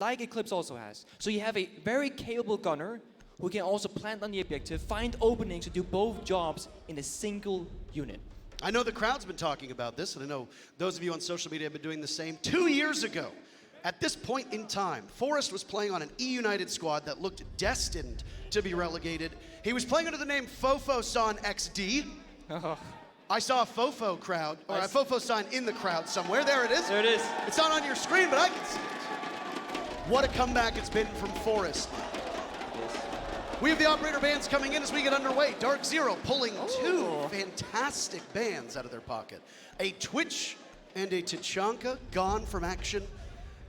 like Eclipse also has. So you have a very capable gunner who can also plant on the objective, find openings to do both jobs in a single unit. I know the crowd's been talking about this, and I know those of you on social media have been doing the same. 2 years ago, at this point in time, Forrest was playing on an E-United squad that looked destined to be relegated. He was playing under the name Fofo San XD. Oh. I saw a Fofo crowd, or a Fofo sign in the crowd somewhere. There it is. There it is. It's not on your screen, but I can see it. What a comeback it's been from Forrest. We have the operator bands coming in as we get underway. DarkZero pulling two fantastic bands out of their pocket. A Twitch and a Tachanka gone from action.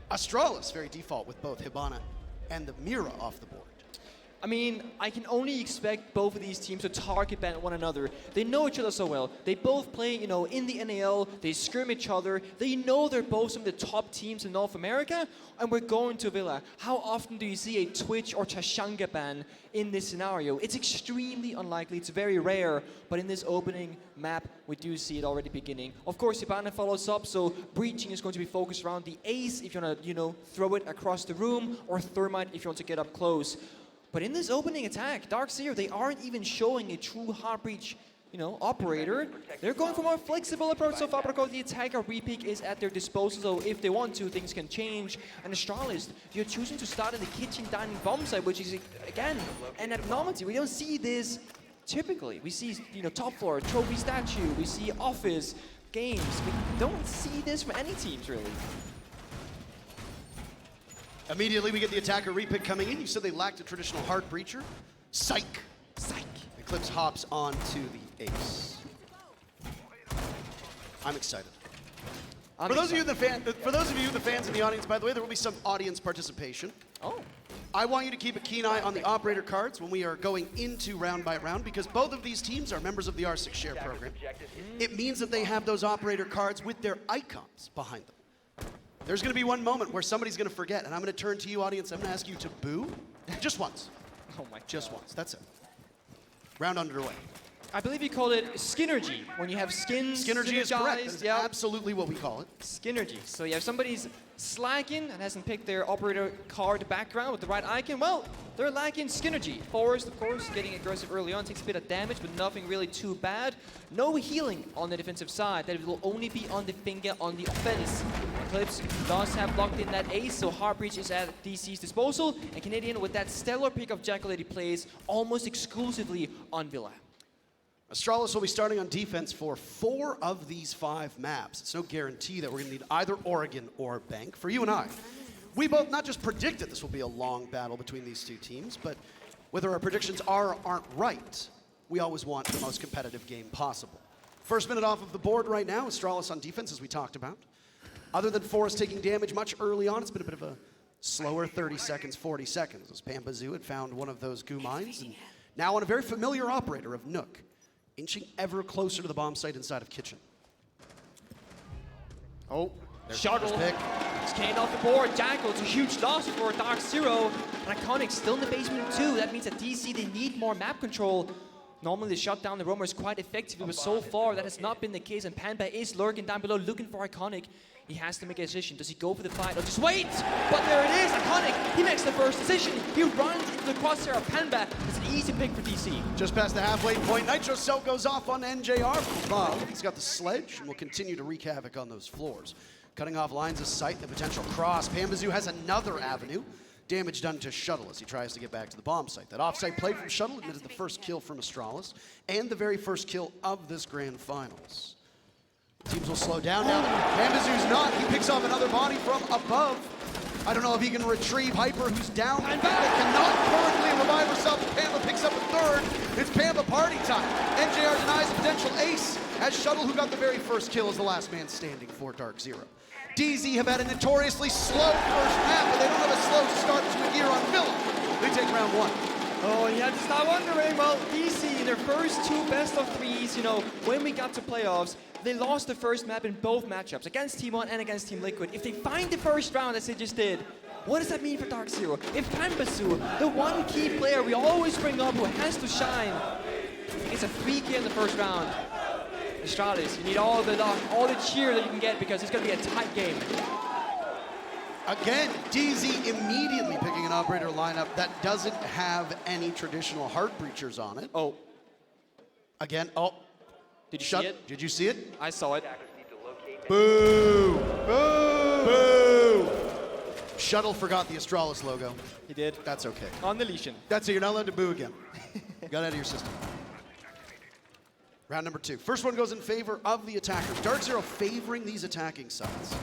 Astralis very default with both Hibana and the Mira off the board. I mean, I can only expect both of these teams to target ban one another. They know each other so well. They both play, you know, in the NAL. They scrim each other. They know they're both some of the top teams in North America. And we're going to Villa. How often do you see a Twitch or Tachanka ban in this scenario? It's extremely unlikely. It's very rare. But in this opening map, we do see it already beginning. Of course, Hibana follows up, so breaching is going to be focused around the ace if you want to, you know, throw it across the room, or thermite if you want to get up close. But in this opening attack, DarkZero, they aren't even showing a true hard breach, you know, operator. They're going for a more flexible approach so far because the attacker repeat is at their disposal. So if they want to, things can change. And Astralis, you're choosing to start in the kitchen dining bomb site, which is, again, an abnormality. We don't see this typically. We see, you know, top floor, trophy statue. We see office, games. We don't see this from any teams, really. Immediately, we get the attacker repick coming in. You said they lacked a traditional hard breacher. Psych. Psych. Eclipse hops onto the ace. I'm excited. For those of you, the fans in the audience, by the way, there will be some audience participation. Oh. I want you to keep a keen eye on the operator cards when we are going into round by round, because both of these teams are members of the R6 Share program. It means that they have those operator cards with their icons behind them. There's going to be one moment where somebody's going to forget, and I'm going to turn to you, audience. I'm going to ask you to boo just once. Oh my God. Just once. That's it. Round underway. I believe you call it Skinnergy, when you have skins. Skinnergy is correct. That is absolutely what we call it. Skinnergy. So you have somebody's slacking and hasn't picked their operator card background with the right icon. Well, they're lacking Skinnergy. Forrest, of course, getting aggressive early on, takes a bit of damage, but nothing really too bad. No healing on the defensive side. That will only be on the finger on the offense. Eclipse does have locked in that ace, so Heartbreach is at DC's disposal. And Canadian, with that stellar pick of Jackal that he plays almost exclusively on Villa. Astralis will be starting on defense for 4 of these 5 maps. It's no guarantee that we're going to need either Oregon or Bank. For you and I, we both not just predicted this will be a long battle between these two teams, but whether our predictions are or aren't right, we always want the most competitive game possible. First minute off of the board right now, Astralis on defense, as we talked about. Other than Forrest taking damage much early on, it's been a bit of a slower 30 seconds, 40 seconds, as Pambazoo had found one of those goo mines, and now on a very familiar operator of Nook, inching ever closer to the bomb site inside of Kitchen. Oh, shuttle. It's canned off the board. Jackal, it's a huge loss for DarkZero. And Iconic still in the basement too. That means that DC, they need more map control. Normally they shut down the roamers quite effectively, but so far that has not been the case. And Panda is lurking down below looking for Iconic. He has to make a decision. Does he go for the fight or just wait? But there it is, Iconic. He makes the first decision. He runs into the crosshair of Panda. It's an easy pick for DC. Just past the halfway point, Nitro Cell goes off on NJR from Bob. He's got the sledge and will continue to wreak havoc on those floors. Cutting off lines of sight, the potential cross. Pambazoo has another avenue. Damage done to Shuttle as he tries to get back to the bomb site. That offside play from Shuttle admitted the first kill from Astralis and the very first kill of this grand finals. Teams will slow down now. Pambazoo's not. He picks off another body from above. I don't know if he can retrieve Hyper, who's down. Panda cannot currently revive herself. Pamba picks up a third. It's Pamba party time. NJR denies a potential ace as Shuttle, who got the very first kill, is the last man standing for DarkZero. DZ have had a notoriously slow first map, but they don't have a slow start to here on Villa. They take round 1. Oh, you have to start wondering. Well, DC, in their first 2 best of 3s, you know, when we got to playoffs, they lost the first map in both matchups, against Team 1 and against Team Liquid. If they find the first round, as they just did, what does that mean for DarkZero? If Pambazoo, the one key player we always bring up who has to shine, gets a 3K in the first round, Astralis, you need all the luck, all the cheer that you can get because it's going to be a tight game. Again, DZ immediately picking an operator lineup that doesn't have any traditional heart breachers on it. Oh. Again, oh. Did you see it? Did you see it? I saw it. Boo! Boo! Boo! Shuttle forgot the Astralis logo. He did. That's okay. On the lesion. That's it. You're not allowed to boo again. Got out of your system. Round number 2. First one goes in favor of the attackers. DarkZero favoring these attacking sides.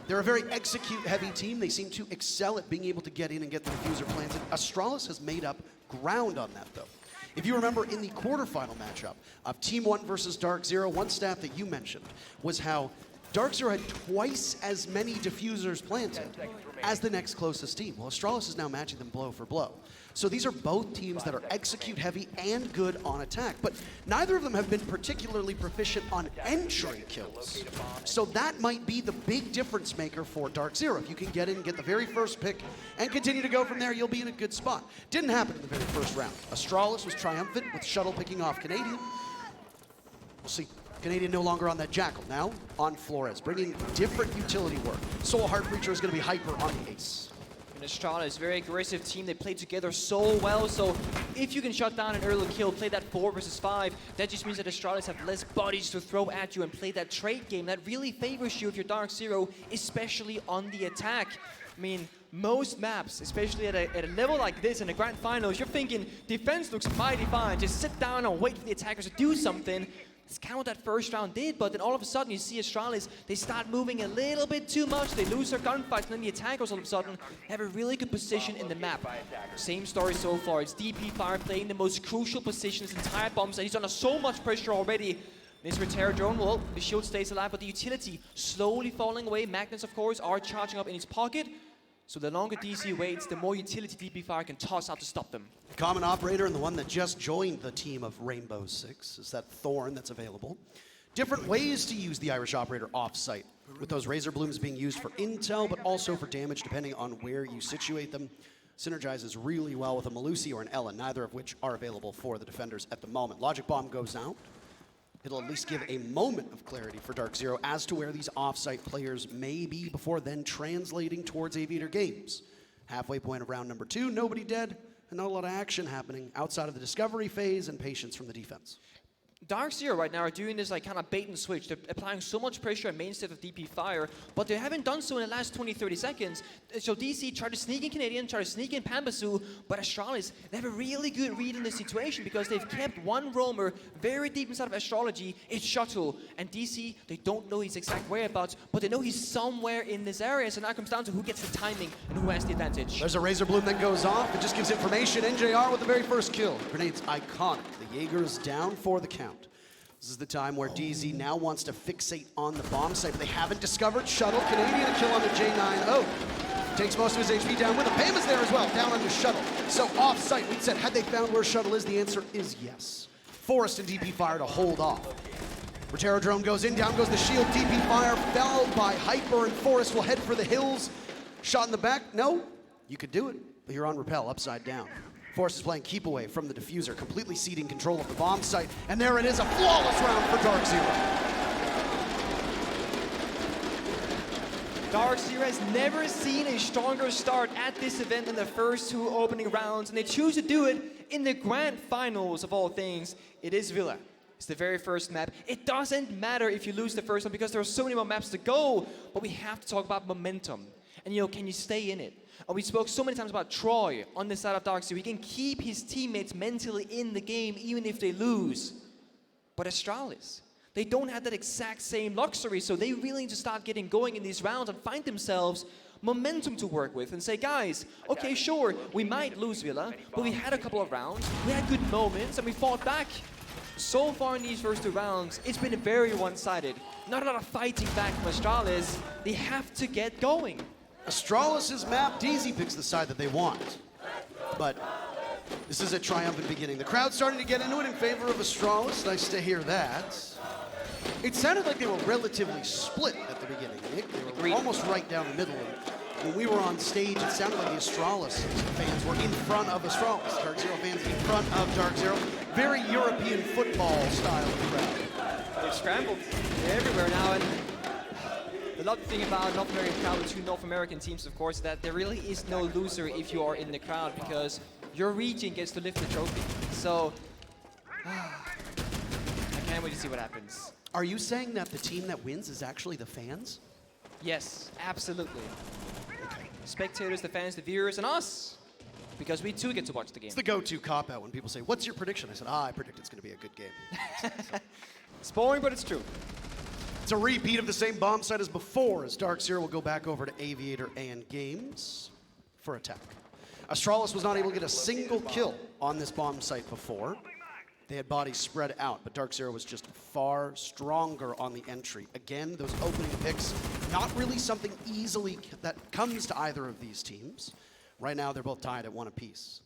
They're a very execute-heavy team. They seem to excel at being able to get in and get the diffuser planted. Astralis has made up ground on that, though. If you remember in the quarterfinal matchup of Team 1 versus DarkZero, one stat that you mentioned was how DarkZero had twice as many diffusers planted as the next closest team. Well, Astralis is now matching them blow for blow. So these are both teams that are execute-heavy and good on attack, but neither of them have been particularly proficient on entry kills. So that might be the big difference maker for DarkZero. If you can get in and get the very first pick and continue to go from there, you'll be in a good spot. Didn't happen in the very first round. Astralis was triumphant with Shuttle picking off Canadian. We'll see. Canadian no longer on that Jackal, now on Flores, bringing different utility work. Soul Heart Breacher is going to be hyper on the Ace. And Astralis, very aggressive team. They play together so well. So if you can shut down an early kill, play that 4 versus 5, that just means that Astralis have less bodies to throw at you and play that trade game. That really favors you if you're DarkZero, especially on the attack. I mean, most maps, especially at a level like this in the grand finals, you're thinking defense looks mighty fine. Just sit down and wait for the attackers to do something. It's kind of what that first round did, but then all of a sudden you see Astralis, they start moving a little bit too much, they lose their gunfights, and then the attackers all of a sudden have a really good position in the map. Same story so far, it's DP Fire playing the most crucial position, his entire bomb set. He's under so much pressure already. This Terror Drone, well, the shield stays alive, but the utility slowly falling away. Magnets, of course, are charging up in his pocket. So the longer DC waits, the more utility DP Fire can toss out to stop them. Common operator and the one that just joined the team of Rainbow Six is that Thorn that's available. Different ways to use the Irish operator off-site, with those Razor Blooms being used for intel, but also for damage depending on where you situate them. Synergizes really well with a Melusi or an Ellen, neither of which are available for the defenders at the moment. Logic Bomb goes out. It'll at least give a moment of clarity for DarkZero as to where these off-site players may be before then translating towards Aviator games. Halfway point of round number 2, nobody dead, and not a lot of action happening outside of the discovery phase and patience from the defense. DarkZero right now are doing this like kind of bait and switch. They're applying so much pressure on main state of DP Fire, but they haven't done so in the last 20-30 seconds. So DC tried to sneak in Canadian, tried to sneak in Pambasu, but Astralis, they have a really good read in this situation because they've kept one roamer very deep inside of Astrology. It's Shuttle, and DC, they don't know his exact whereabouts, but they know he's somewhere in this area. So now it comes down to who gets the timing and who has the advantage. There's a Razor Bloom that goes off. It just gives information. NJR with the very first kill. Grenade's iconic. The Jaeger's down for the count. This is the time where DZ now wants to fixate on the bomb site, but they haven't discovered Shuttle. Canadian a kill on the J9O. Takes most of his HP down with him. Pam is there as well, down on the Shuttle. So off-site, we said, had they found where Shuttle is, the answer is yes. Forest and DP Fire to hold off. Rotero Drone goes in, down goes the shield. DP Fire fell by Hyper, and Forest will head for the hills. Shot in the back, no, you could do it, but you're on rappel, upside down. Force is playing keep away from the diffuser, completely ceding control of the bomb site. And there it is, a flawless round for DarkZero. DarkZero has never seen a stronger start at this event than the first 2 opening rounds, and they choose to do it in the grand finals of all things. It is Villa. It's the very first map. It doesn't matter if you lose the first one because there are so many more maps to go, but we have to talk about momentum. And can you stay in it? And we spoke so many times about Troy on the side of DarkZero. He can keep his teammates mentally in the game even if they lose. But Astralis, they don't have that exact same luxury, so they really need to start getting going in these rounds and find themselves momentum to work with and say, guys, okay, sure, we might lose Villa, but we had a couple of rounds, we had good moments, and we fought back. So far in these first 2 rounds, it's been very one-sided. Not a lot of fighting back from Astralis. They have to get going. Astralis' map, DZ picks the side that they want. But this is a triumphant beginning. The crowd's starting to get into it in favor of Astralis. Nice to hear that. It sounded like they were relatively split at the beginning, Nick. They were almost right down the middle. And when we were on stage, it sounded like the Astralis fans were in front of Astralis. DarkZero fans in front of DarkZero. Very European football style crowd. They've scrambled everywhere now, and The lovely thing about North American crowd, the two North American teams, of course, that there really is no loser if you are in the crowd because your region gets to lift the trophy. So, I can't wait to see what happens. Are you saying that the team that wins is actually the fans? Yes, absolutely. Spectators, the fans, the viewers, and us, because we too get to watch the game. It's the go-to cop-out when people say, what's your prediction? I said, I predict it's going to be a good game. It's boring, but it's true. It's a repeat of the same bomb site as before, as DarkZero will go back over to Aviator and Games for attack. Astralis was not able to get a single kill on this bomb site before. They had bodies spread out, but DarkZero was just far stronger on the entry. Again, those opening picks, not really something easily that comes to either of these teams. Right now, they're both tied at 1 apiece.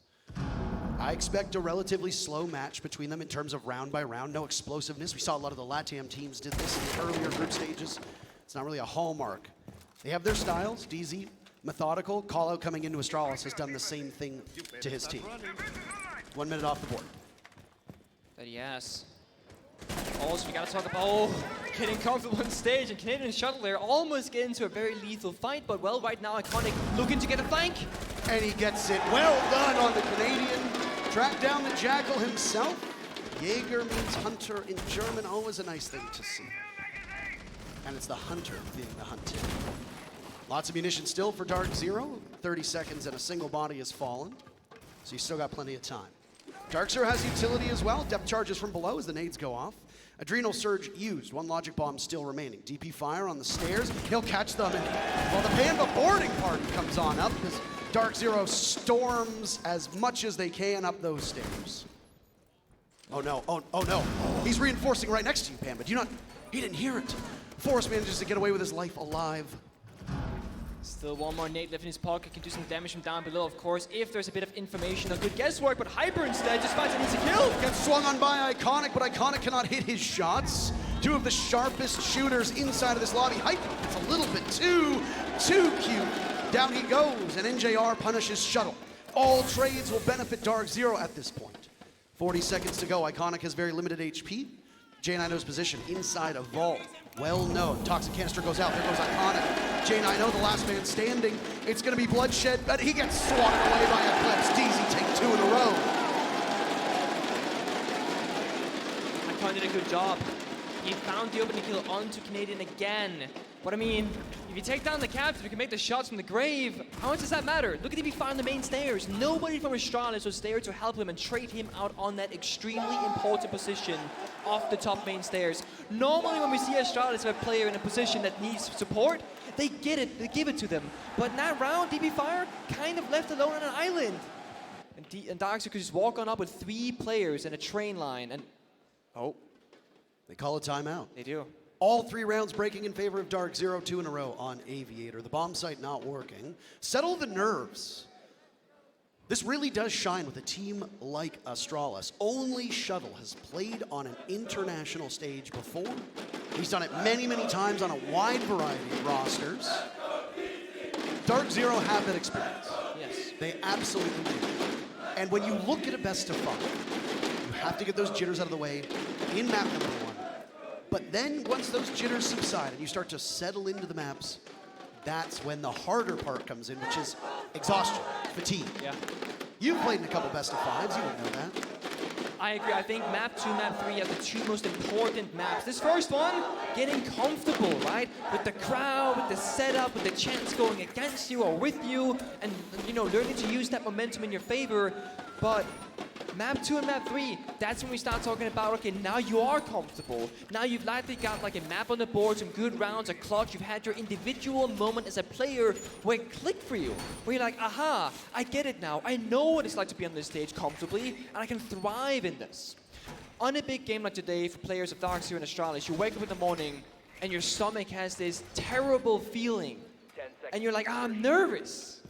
I expect a relatively slow match between them in terms of round by round, no explosiveness. We saw a lot of the LATAM teams did this in the earlier group stages. It's not really a hallmark. They have their styles, DZ, methodical. Callout coming into Astralis has done the same thing to his team. 1 minute off the board. That he has. Also, we gotta talk about getting comfortable on stage, and Canadian Shuttle there almost get into a very lethal fight, but well, right now Iconic looking to get a flank. And he gets it well done on the Canadian. Track down the Jackal himself. Jaeger means hunter in German, always a nice thing to see. And it's the hunter being the hunted. Lots of munition still for DarkZero. 30 seconds and a single body has fallen. So you still got plenty of time. DarkZero has utility as well. Depth charges from below as the nades go off. Adrenal Surge used. 1 logic bomb still remaining. DP fire on the stairs. He'll catch them. And while the Panda boarding party comes on up, as DarkZero storms as much as they can up those stairs. Oh no, oh no. He's reinforcing right next to you, Panda. He didn't hear it. Forrest manages to get away with his life alive. Still one more nade left in his pocket, can do some damage from down below, of course, if there's a bit of information or good guesswork, but Hyper instead just finds an easy kill. Gets swung on by Iconic, but Iconic cannot hit his shots. 2 of the sharpest shooters inside of this lobby. Hyper gets a little bit too cute. Down he goes, and NJR punishes Shuttle. All trades will benefit DarkZero at this point. 40 seconds to go. Iconic has very limited HP. J9O's position inside a vault. Well known. Toxic canister goes out. There goes Iconic. J9O, the last man standing. It's going to be bloodshed, but he gets swatted away by Eclipse. DZ take 2 in a row. Icon did a good job. He found the opening kill onto Canadian again. But I mean, if you take down the captain, you can make the shots from the grave. How much does that matter? Look at DP fire on the main stairs. Nobody from Astralis was there to help him and trade him out on that extremely important position off the top main stairs. Normally when we see Astralis have a player in a position that needs support, they get it, they give it to them. But in that round, DP fire kind of left alone on an island. And DarkZero could just walk on up with 3 players and a train line, and oh. They call a timeout. They do. All 3 rounds breaking in favor of DarkZero, 2 in a row on Aviator. The bomb site not working. Settle the nerves. This really does shine with a team like Astralis. Only Shuttle has played on an international stage before. He's done it many, many times on a wide variety of rosters. DarkZero have that experience. Yes. They absolutely do. And when you look at a best of 5, you have to get those jitters out of the way in map number 1. But then once those jitters subside and you start to settle into the maps, that's when the harder part comes in, which is exhaustion, fatigue. Yeah. You've played in a couple best of 5s, you would know that. I agree. I think map 2, map 3 are the 2 most important maps. This first one, getting comfortable, right? With the crowd, with the setup, with the chants going against you or with you, and learning to use that momentum in your favor. But map 2 and map 3, that's when we start talking about, okay, now you are comfortable. Now you've likely got like a map on the board, some good rounds, a clutch. You've had your individual moment as a player where it clicked for you. Where you're like, aha, I get it now. I know what it's like to be on this stage comfortably, and I can thrive in this. On a big game like today, for players of DarkZero and Astralis, you wake up in the morning and your stomach has this terrible feeling. And you're like, I'm nervous,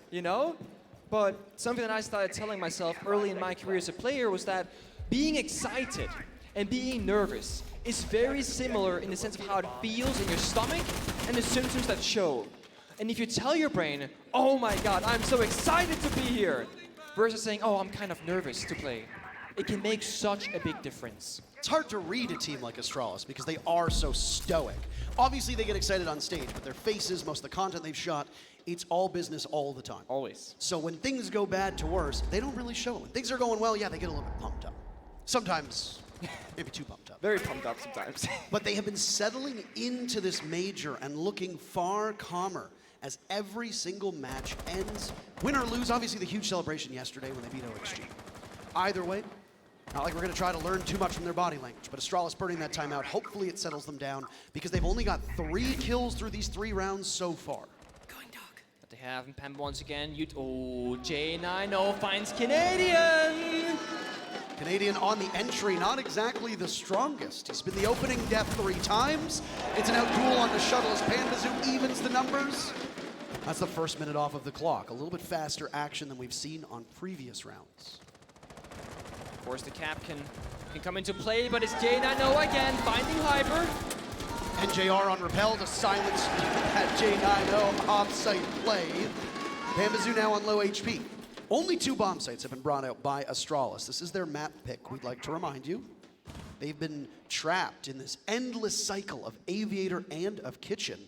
But something that I started telling myself early in my career as a player was that being excited and being nervous is very similar in the sense of how it feels in your stomach and the symptoms that show. And if you tell your brain, oh my God, I'm so excited to be here, versus saying, oh, I'm kind of nervous to play, it can make such a big difference. It's hard to read a team like Astralis because they are so stoic. Obviously, they get excited on stage, but their faces, most of the content they've shot, it's all business all the time. Always. So when things go bad to worse, they don't really show it. When things are going well, yeah, they get a little bit pumped up. Sometimes, maybe too pumped up. Very pumped up sometimes. But they have been settling into this major and looking far calmer as every single match ends. Win or lose, obviously the huge celebration yesterday when they beat OXG. Either way, not like we're going to try to learn too much from their body language, but Astralis burning that timeout, hopefully it settles them down because they've only got 3 kills through these 3 rounds so far. Going dark. But they have Pam once again. Oh, J90 finds Canadian. Canadian on the entry, not exactly the strongest. He's been the opening death 3 times. It's an outduel on the shuttle as Panbazoo evens the numbers. That's the first minute off of the clock. A little bit faster action than we've seen on previous rounds. Of course, the cap can come into play, but it's J90 again, finding Hyper. NJR on Repel to silence that J90 off-site play. Panbazoo now on low HP. Only 2 bomb sites have been brought out by Astralis. This is their map pick, we'd like to remind you. They've been trapped in this endless cycle of Aviator and of Kitchen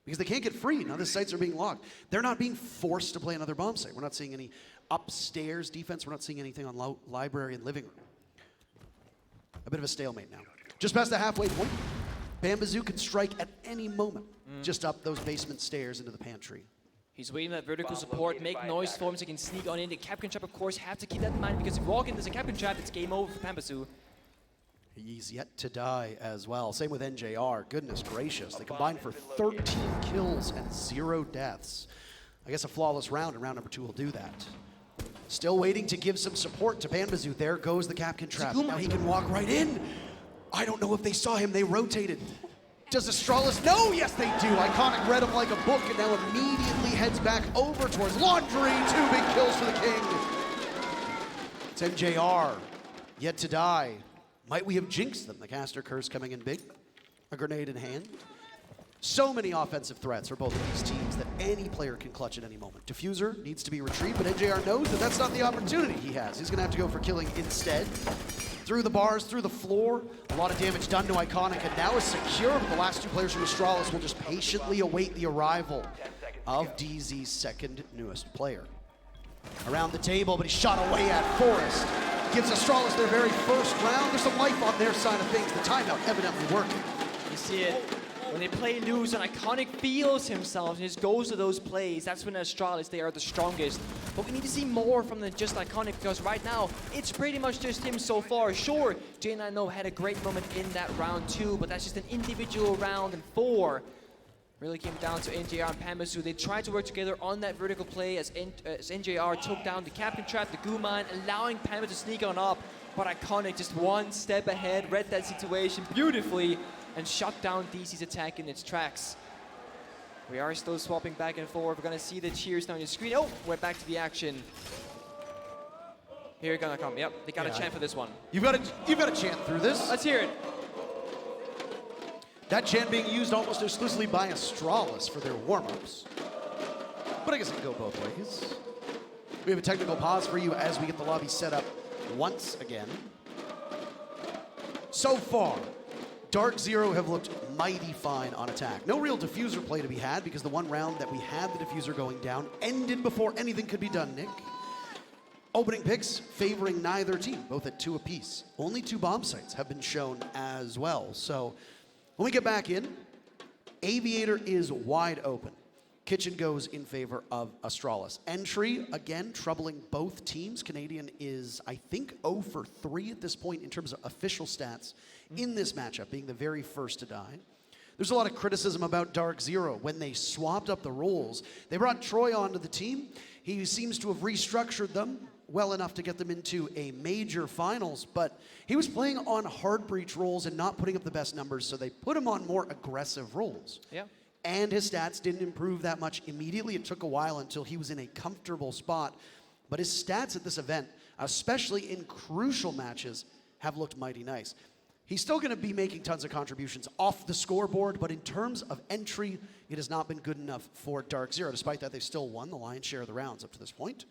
because they can't get free. Now the sites are being locked. They're not being forced to play another bomb site. We're not seeing any upstairs defense. We're not seeing anything on library and living room. A bit of a stalemate now. Just past the halfway point, Panbazoo can strike at any moment just up those basement stairs into the pantry. He's waiting that vertical support, make noise for him so he can sneak on in. The Capcan Trap, of course, have to keep that in mind because if you walk into the Capcan Trap, it's game over for Panbazoo. He's yet to die as well. Same with NJR. Goodness gracious. They combined for 13 kills and 0 deaths. I guess a flawless round, and round number 2 will do that. Still waiting to give some support to Panbazoo. There goes the Capcan Trap. Now he can walk right in. I don't know if they saw him. They rotated. Does Astralis? No, yes they do. Iconic read him like a book and now immediately heads back over towards Laundry. 2 big kills for the King. It's MJR, yet to die. Might we have jinxed them? The caster curse coming in big. A grenade in hand. So many offensive threats for both of these teams that any player can clutch at any moment. Diffuser needs to be retrieved, but NJR knows that that's not the opportunity he has. He's gonna have to go for killing instead. Through the bars, through the floor. A lot of damage done to Iconic, and now is secure, but the last 2 players from Astralis will just patiently await the arrival of DZ's second newest player. Around the table, but he's shot away at Forest. Gives Astralis their very first round. There's some life on their side of things. The timeout evidently working. You see it. When they play loose and Iconic feels himself and just goes to those plays, that's when Astralis, they are the strongest. But we need to see more from than just Iconic because right now, it's pretty much just him so far. Sure, J90 had a great moment in that round 2, but that's just an individual round, and 4 really came down to NJR and Panbazoo. They tried to work together on that vertical play as NJR took down the Capcan Trap, the Goo Mine, allowing Panbazoo to sneak on up. But Iconic just one step ahead, read that situation beautifully, and shut down DC's attack in its tracks. We are still swapping back and forth. We're gonna see the cheers now on your screen. Oh, we're back to the action. Here it's gonna come. Yep, they got a chant for this one. You've got to chant through this. Let's hear it. That chant being used almost exclusively by Astralis for their warm-ups. But I guess it can go both ways. We have a technical pause for you as we get the lobby set up once again. So far, DarkZero have looked mighty fine on attack. No real diffuser play to be had because the one round that we had the diffuser going down ended before anything could be done, Nick. Opening picks favoring neither team, both at 2 apiece. Only 2 bomb sites have been shown as well. So when we get back in, Aviator is wide open. Kitchen goes in favor of Astralis. Entry, again, troubling both teams. Canadian is, I think, 0 for 3 at this point in terms of official stats in this matchup, being the very first to die. There's a lot of criticism about DarkZero. When they swapped up the roles, they brought Troy onto the team. He seems to have restructured them well enough to get them into a major finals, but he was playing on hard breach roles and not putting up the best numbers, so they put him on more aggressive roles. Yeah. And his stats didn't improve that much immediately. It took a while until he was in a comfortable spot. But his stats at this event, especially in crucial matches, have looked mighty nice. He's still going to be making tons of contributions off the scoreboard, but in terms of entry, it has not been good enough for DarkZero. Despite that, they've still won the lion's share of the rounds up to this point.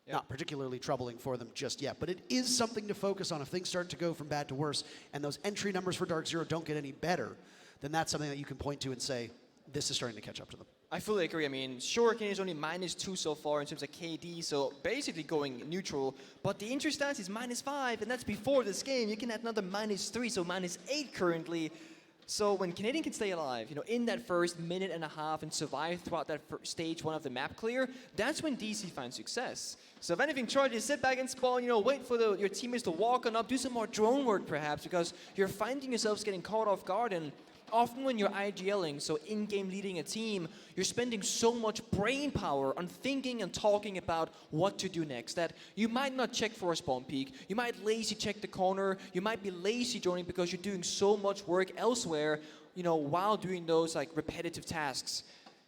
Yep. Not particularly troubling for them just yet, but it is something to focus on if things start to go from bad to worse, and those entry numbers for DarkZero don't get any better. then that's something that you can point to and say, this is starting to catch up to them. I fully agree. I mean, sure, Canadian is only -2 so far in terms of KD, so basically going neutral. But the injury stats is -5, and that's before this game. You can add another -3, so -8 currently. So when Canadian can stay alive, in that first minute and a half and survive throughout that stage 1 of the map clear, that's when DC finds success. So if anything, try to sit back and spawn, wait for your teammates to walk on up, do some more drone work perhaps, because you're finding yourselves getting caught off guard. And often when you're IGLing, so in-game leading a team, you're spending so much brain power on thinking and talking about what to do next that you might not check for a spawn peek, you might lazy check the corner, you might be lazy joining because you're doing so much work elsewhere, while doing those like repetitive tasks.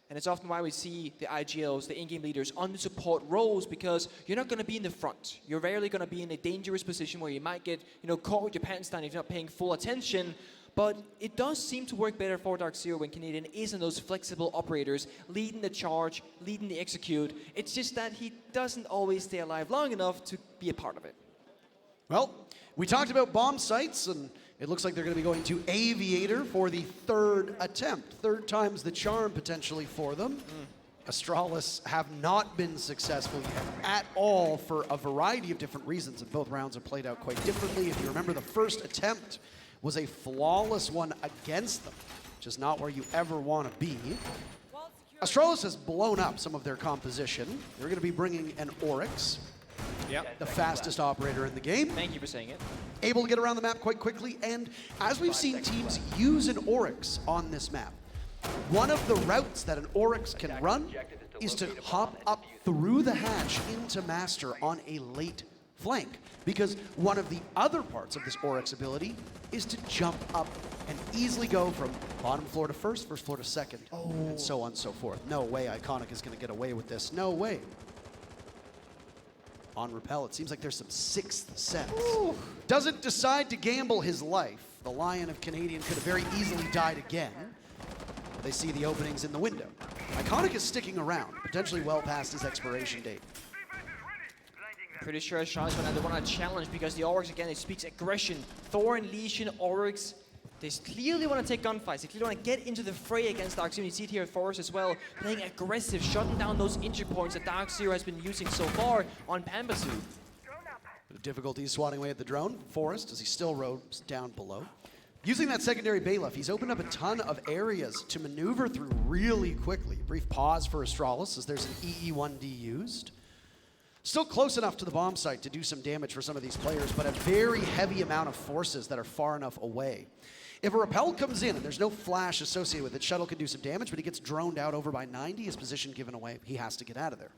And it's often why we see the IGLs, the in-game leaders, on the support roles, because you're not going to be in the front. You're rarely going to be in a dangerous position where you might get, caught with your pants down if you're not paying full attention. But it does seem to work better for DarkZero when Canadian is in those flexible operators, leading the charge, leading the execute. It's just that he doesn't always stay alive long enough to be a part of it. Well, we talked about bomb sites, and it looks like they're going to be going to Aviator for the 3rd attempt. 3rd time's the charm, potentially, for them. Astralis have not been successful at all for a variety of different reasons, and both rounds have played out quite differently. If you remember, the first attempt was a flawless one against them, which is not where you ever want to be. Astralis has blown up some of their composition. They're going to be bringing an Oryx, the fastest operator in the game. Thank you for saying it. Able to get around the map quite quickly, and as we've seen teams use an Oryx on this map, one of the routes that an Oryx can run is to hop up through the hatch into Master on a late flank, because one of the other parts of this Oryx ability is to jump up and easily go from bottom floor to first floor to second, and so on and so forth. No way Iconic is going to get away with this. No way. On Repel, it seems like there's some 6th sense. Ooh. Doesn't decide to gamble his life. The Lion of Canadian could have very easily died again. They see the openings in the window. Iconic is sticking around, potentially well past his expiration date. Pretty sure Astralis want to challenge, because the Oryx, again, it speaks aggression. Thorn, Legion, Oryx, they clearly want to take gunfights. They clearly want to get into the fray against DarkZero. You see it here at Forest as well, playing aggressive, shutting down those injury points that DarkZero has been using so far on Pambasu. Bit of difficulty swatting away at the drone. Forest, as he still roams down below. Using that secondary Bailiff, he's opened up a ton of areas to maneuver through really quickly. Brief pause for Astralis as there's an EE1D used. Still close enough to the bomb site to do some damage for some of these players, but a very heavy amount of forces that are far enough away. If a Repel comes in and there's no flash associated with it, Shuttle can do some damage, but he gets droned out over by 90, his position given away. He has to get out of there.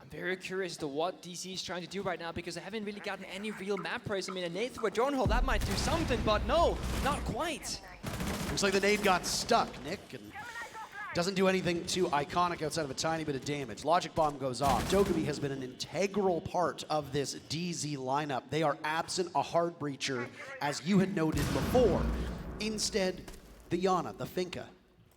I'm very curious as to what DC is trying to do right now, because they haven't really gotten any real map praise. I mean, a nade through a drone hole, that might do something, but no, not quite. Looks like the nade got stuck, Nick, and doesn't do anything to Iconic outside of a tiny bit of damage. Logic Bomb goes off. Dokkaebi has been an integral part of this DZ lineup. They are absent a hard breacher, as you had noted before. Instead, the Yana, the Finka,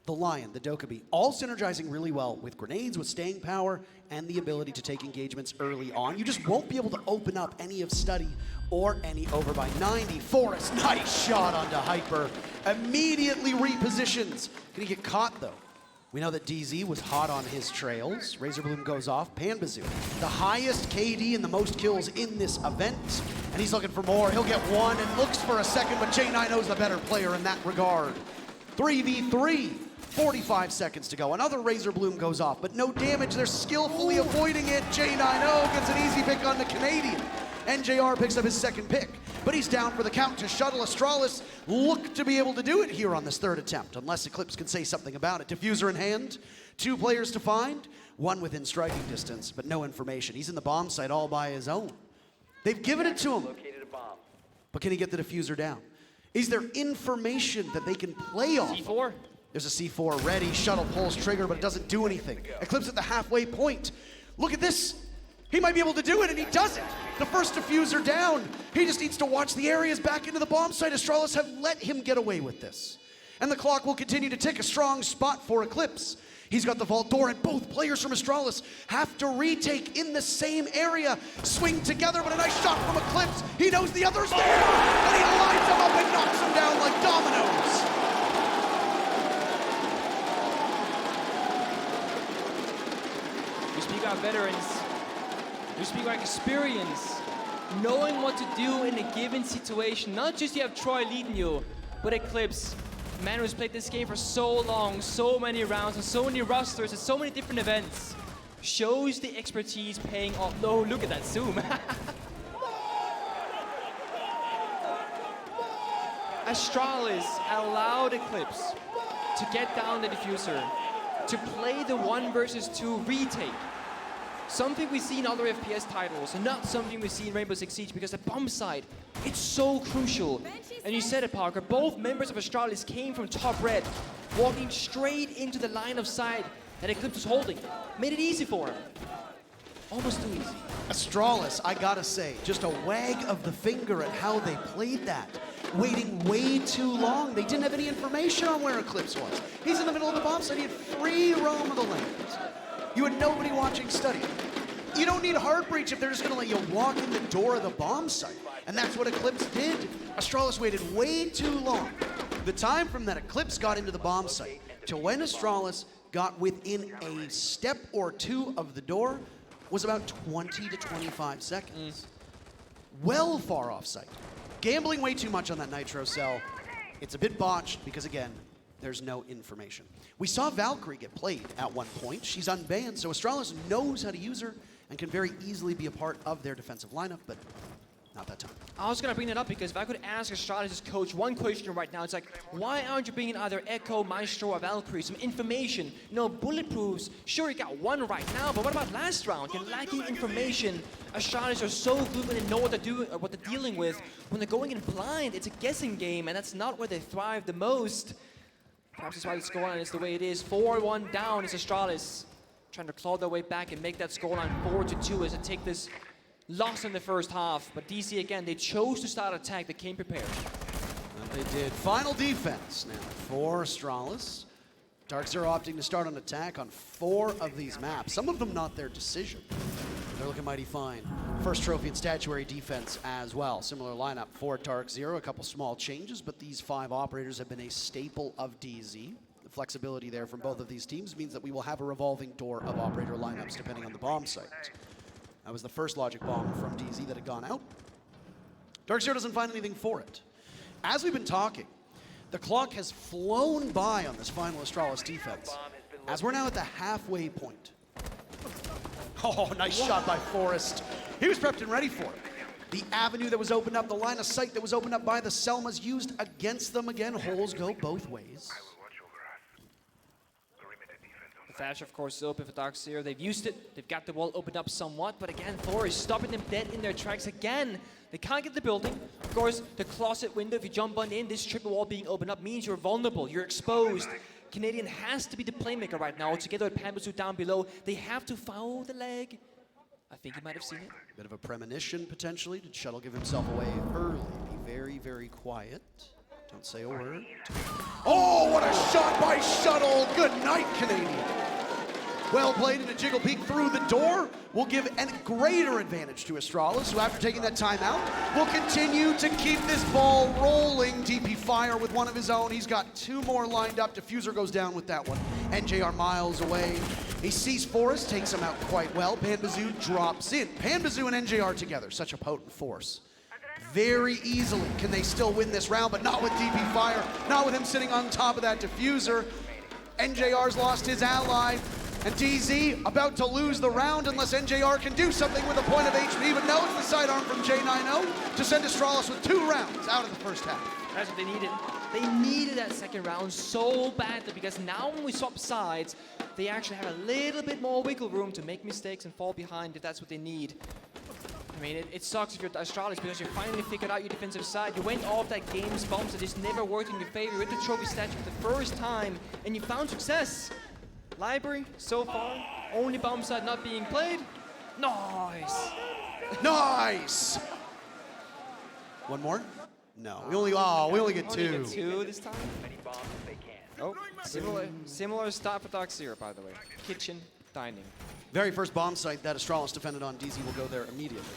the Lion, the Dokkaebi, all synergizing really well with grenades, with staying power, and the ability to take engagements early on. You just won't be able to open up any of Study or any over by 90. Forrest, nice shot onto Hyper. Immediately repositions. Can he get caught, though? We know that DZ was hot on his trails. Razor Bloom goes off. Pambasu, the highest KD and the most kills in this event. And he's looking for more. He'll get one and looks for a second, but J9O's the better player in that regard. 3v3, 45 seconds to go. Another Razor Bloom goes off, but no damage. They're skillfully avoiding it. J9O gets an easy pick on the Canadian. NJR picks up his second pick, but he's down for the count to Shuttle. Astralis look to be able to do it here on this 3rd attempt, unless Eclipse can say something about it. Diffuser in hand, 2 players to find, 1 within striking distance, but no information. He's in the bomb site all by his own. They've given it to him, but can he get the diffuser down? Is there information that they can play off? C4. There's a C4 ready. Shuttle pulls trigger, but it doesn't do anything. Eclipse at the halfway point. Look at this. He might be able to do it, and he does it. The first diffuser down. He just needs to watch the areas back into the bomb site. Astralis have let him get away with this. And the clock will continue to tick. A strong spot for Eclipse. He's got the vault door, and both players from Astralis have to retake in the same area. Swing together, but a nice shot from Eclipse. He knows the other's there, and he lines them up and knocks them down like dominoes. speak about veterans. We speak about experience. Knowing what to do in a given situation. Not just you have Troy leading you, but Eclipse. Man who's played this game for so long, so many rounds, and so many rosters, and so many different events. Shows the expertise paying off. No, look at that zoom. Astralis allowed Eclipse to get down the diffuser, to play the 1 versus 2 retake. Something we see in other FPS titles, and not something we see in Rainbow Six Siege, because the bomb site, it's so crucial. And you said it, Parker, both members of Astralis came from top red, walking straight into the line of sight that Eclipse was holding. Made it easy for him. Almost too easy. Astralis, I gotta say, just a wag of the finger at how they played that. Waiting way too long. They didn't have any information on where Eclipse was. He's in the middle of the bomb site. He had free roam of the lanes. You had nobody watching study. You don't need a hard breach if they're just gonna let you walk in the door of the bomb site. And that's what Eclipse did. Astralis waited way too long. The time from that Eclipse got into the bomb site to when Astralis got within a step or two of the door was about 20 to 25 seconds. Well far off site. Gambling way too much on that Nitro cell. It's a bit botched because, again, there's no information. We saw Valkyrie get played at one point. She's unbanned, so Astralis knows how to use her and can very easily be a part of their defensive lineup, but not that time. I was gonna bring that up because if I could ask Astralis' coach one question right now, it's like, why aren't you bringing either Echo, Maestro, or Valkyrie? Some information, bulletproofs. Sure, you got one right now, but what about last round? You're lacking information. Astralis are so good when they know what they're doing, or what they're dealing with. When they're going in blind, it's a guessing game, and that's not where they thrive the most. Perhaps that's why the scoreline is the way it is. 4-1 down is Astralis, trying to claw their way back and make that scoreline 4-2 as they take this loss in the first half. But DC, again, they chose to start attack. They came prepared. And they did. Final defense now for Astralis. DarkZero opting to start on attack on 4 of these maps. Some of them not their decision. They're looking mighty fine. First trophy and statuary defense as well. Similar lineup for DarkZero. A couple small changes, but these 5 operators have been a staple of DZ. The flexibility there from both of these teams means that we will have a revolving door of operator lineups depending on the bomb site. That was the first logic bomb from DZ that had gone out. DarkZero doesn't find anything for it. As we've been talking, the clock has flown by on this final Astralis defense, as we're now at the halfway point. Oh, nice shot by Forrest. He was prepped and ready for it. The avenue that was opened up, the line of sight that was opened up by the Selmas used against them again. Holes go both ways. The flash, of course, is open for DarkZero. They've used it. They've got the wall opened up somewhat, but again, Thor is stopping them dead in their tracks again. They can't get the building. Of course, the closet window, if you jump on in, this triple wall being opened up means you're vulnerable, you're exposed. Canadian has to be the playmaker right now. Together with Pambasu down below, they have to foul the leg. I think you might have seen it. Bit of a premonition, potentially. Did Shuttle give himself away early? Be very, very quiet. Don't say a word. Oh, what a shot by Shuttle! Good night, Canadian. Well played in a jiggle peek through the door. Will give a greater advantage to Astralis, who after taking that timeout, will continue to keep this ball rolling. DP Fire with one of his own. He's got 2 more lined up. Diffuser goes down with that one. NJR miles away. He sees Forrest, takes him out quite well. Pambasu drops in. Pambasu and NJR together, such a potent force. Very easily can they still win this round, but not with DP Fire, not with him sitting on top of that diffuser. NJR's lost his ally. And DZ about to lose the round unless NJR can do something with a point of HP, but no, it's the sidearm from J90 to send Astralis with 2 rounds out of the first half. That's what they needed. They needed that second round so badly because now when we swap sides, they actually have a little bit more wiggle room to make mistakes and fall behind if that's what they need. I mean, it sucks if you're Astralis because you finally figured out your defensive side. You went off that game's bombs that just never worked in your favor. You went to trophy statue for the first time and you found success. Library, so far, only bomb side not being played. Nice. Nice. One more? No, we only get 2. Only get 2 this time. Oh, similar start for DarkZero, by the way. Kitchen, dining. Very first bomb site that Astralis defended on, DZ will go there immediately.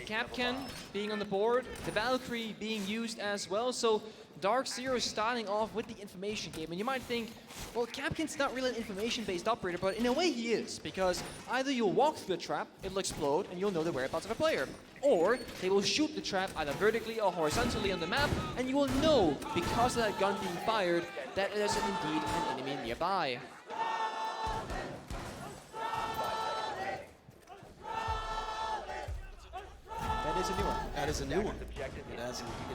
Capcan being on the board, the Valkyrie being used as well, so DarkZero is starting off with the information game, and you might think, well, Capkin's not really an information-based operator, but in a way he is, because either you'll walk through the trap, it'll explode, and you'll know the whereabouts of a player. Or they will shoot the trap either vertically or horizontally on the map, and you will know, because of that gun being fired, that there's indeed an enemy nearby. That is a new one. That is a new one. It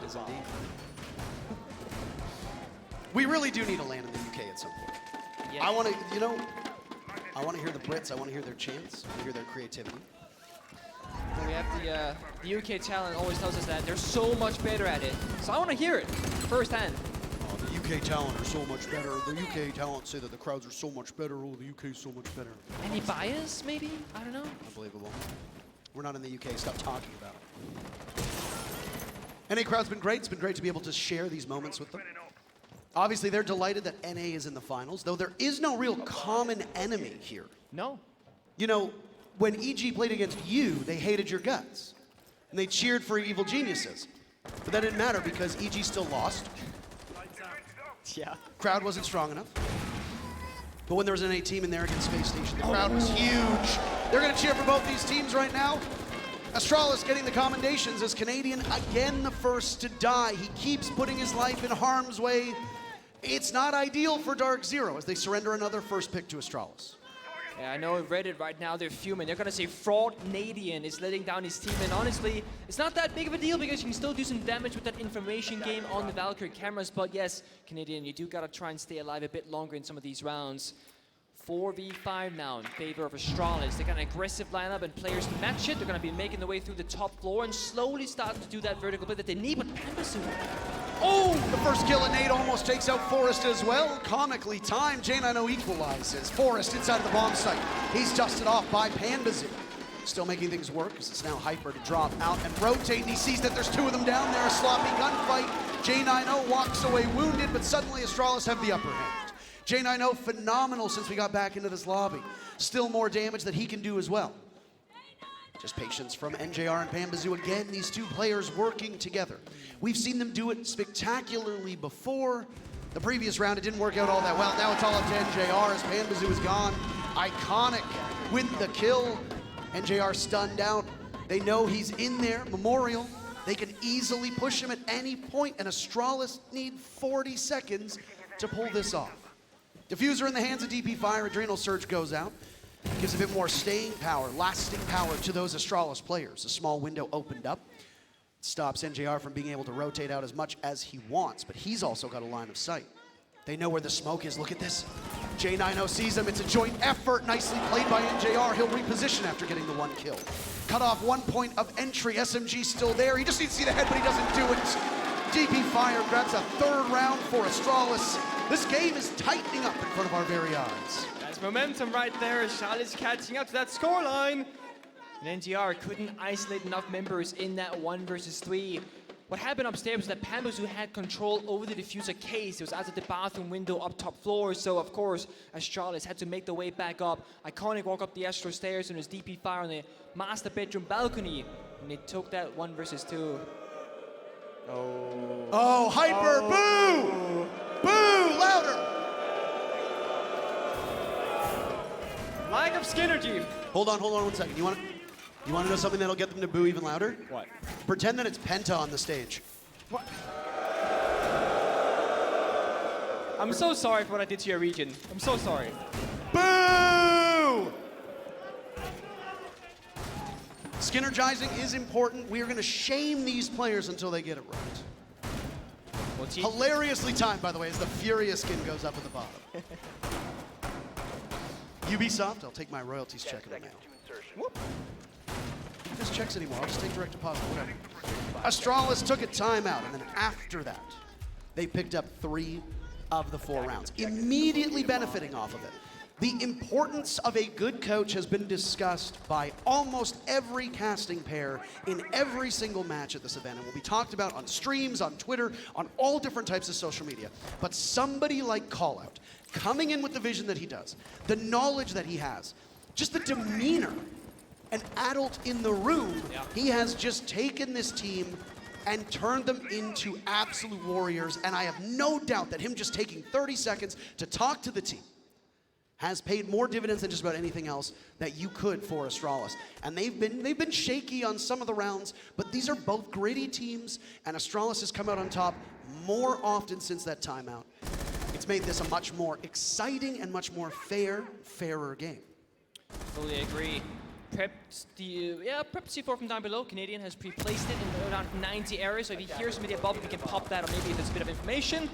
is indeed. We really do need a land in the UK at some point. Yeah. I want to, I want to hear the Brits. I want to hear their chants. I want to hear their creativity. But we have the UK talent always tells us that they're so much better at it. So I want to hear it firsthand. Oh, the UK talent are so much better. The UK talent say that the crowds are so much better. Oh, the UK is so much better. Any bias, maybe? I don't know. Unbelievable. We're not in the UK. Stop talking about it. NA crowd's been great. It's been great to be able to share these moments with them. Obviously, they're delighted that NA is in the finals, though there is no real common enemy here. No. You know, when EG played against you, they hated your guts. And they cheered for evil geniuses. But that didn't matter because EG still lost. Yeah. Crowd wasn't strong enough. But when there was an NA team in there against Space Station, the crowd was huge. They're going to cheer for both these teams right now. Astralis getting the commendations as Canadian, again the first to die. He keeps putting his life in harm's way. It's not ideal for DarkZero as they surrender another first pick to Astralis. Yeah, I know Reddit right now, they're fuming. They're gonna say Fraud Canadian is letting down his team, and honestly, it's not that big of a deal because you can still do some damage with that information game on the Valkyrie cameras, but yes, Canadian, you do gotta try and stay alive a bit longer in some of these rounds. 4v5 now in favor of Astralis. They got an aggressive lineup and players to match it. They're gonna be making their way through the top floor and slowly starting to do that vertical play that they need, but Pambasu. Oh, the first kill at Nate almost takes out Forrest as well. Comically timed, J90 equalizes. Forrest inside of the bomb site. He's dusted off by Pambasu. Still making things work as it's now Hyper to drop out and rotate, and he sees that there's two of them down there. A sloppy gunfight. J90 walks away wounded, but suddenly Astralis have the upper hand. J90 phenomenal since we got back into this lobby. Still more damage that he can do as well. Just patience from NJR and Pambasu. Again, these two players working together. We've seen them do it spectacularly before. The previous round, it didn't work out all that well. Now it's all up to NJR as Pambasu is gone. Iconic with the kill. NJR stunned out. They know he's in there. Memorial. They can easily push him at any point, and Astralis need 40 seconds to pull this off. Diffuser in the hands of DP Fire. Adrenal Surge goes out. Gives a bit more staying power, lasting power to those Astralis players. A small window opened up. Stops NJR from being able to rotate out as much as he wants, but he's also got a line of sight. They know where the smoke is. Look at this. J90 sees him. It's a joint effort. Nicely played by NJR. He'll reposition after getting the one kill. Cut off 1 point of entry. SMG still there. He just needs to see the head, but he doesn't do it. DP Fire grabs a third round for Astralis. This game is tightening up in front of our very eyes. That's momentum right there. Charlotte's catching up to that scoreline. And NGR couldn't isolate enough members in that 1 versus 3. What happened upstairs was that Pambasu had control over the diffuser case. It was out of the bathroom window up top floor. So, of course, Astralis had to make their way back up. Iconic walk up the Astro stairs and his DP Fire on the master bedroom balcony. And they took that 1 versus 2. Oh, Hyper, boo! Boo, louder! Lack of synergy. Hold on 1 second. You want to know something that'll get them to boo even louder? What? Pretend that it's Penta on the stage. What? I'm so sorry for what I did to your region. I'm so sorry. Boo! Synergizing is important. We are going to shame these players until they get it right. Hilariously timed, by the way, as the FURIA skin goes up at the bottom. Ubisoft, I'll take my royalties check in the mail. Whoop. This checks anymore. I'll just take direct deposit, whatever. Astralis took a timeout, and then after that, they picked up 3 of the 4 rounds, immediately benefiting off of it. The importance of a good coach has been discussed by almost every casting pair in every single match at this event, and will be talked about on streams, on Twitter, on all different types of social media. But somebody like Callout, coming in with the vision that he does, the knowledge that he has, just the demeanor, an adult in the room, he has just taken this team and turned them into absolute warriors. And I have no doubt that him just taking 30 seconds to talk to the team has paid more dividends than just about anything else that you could for Astralis. And they've been shaky on some of the rounds, but these are both gritty teams, and Astralis has come out on top more often since that timeout. It's made this a much more exciting and much more fairer game. Fully agree. Prep C4 from down below. Canadian has pre-placed it in around 90 areas, so if he hears somebody above him, he can pop that, or maybe if there's a bit of information.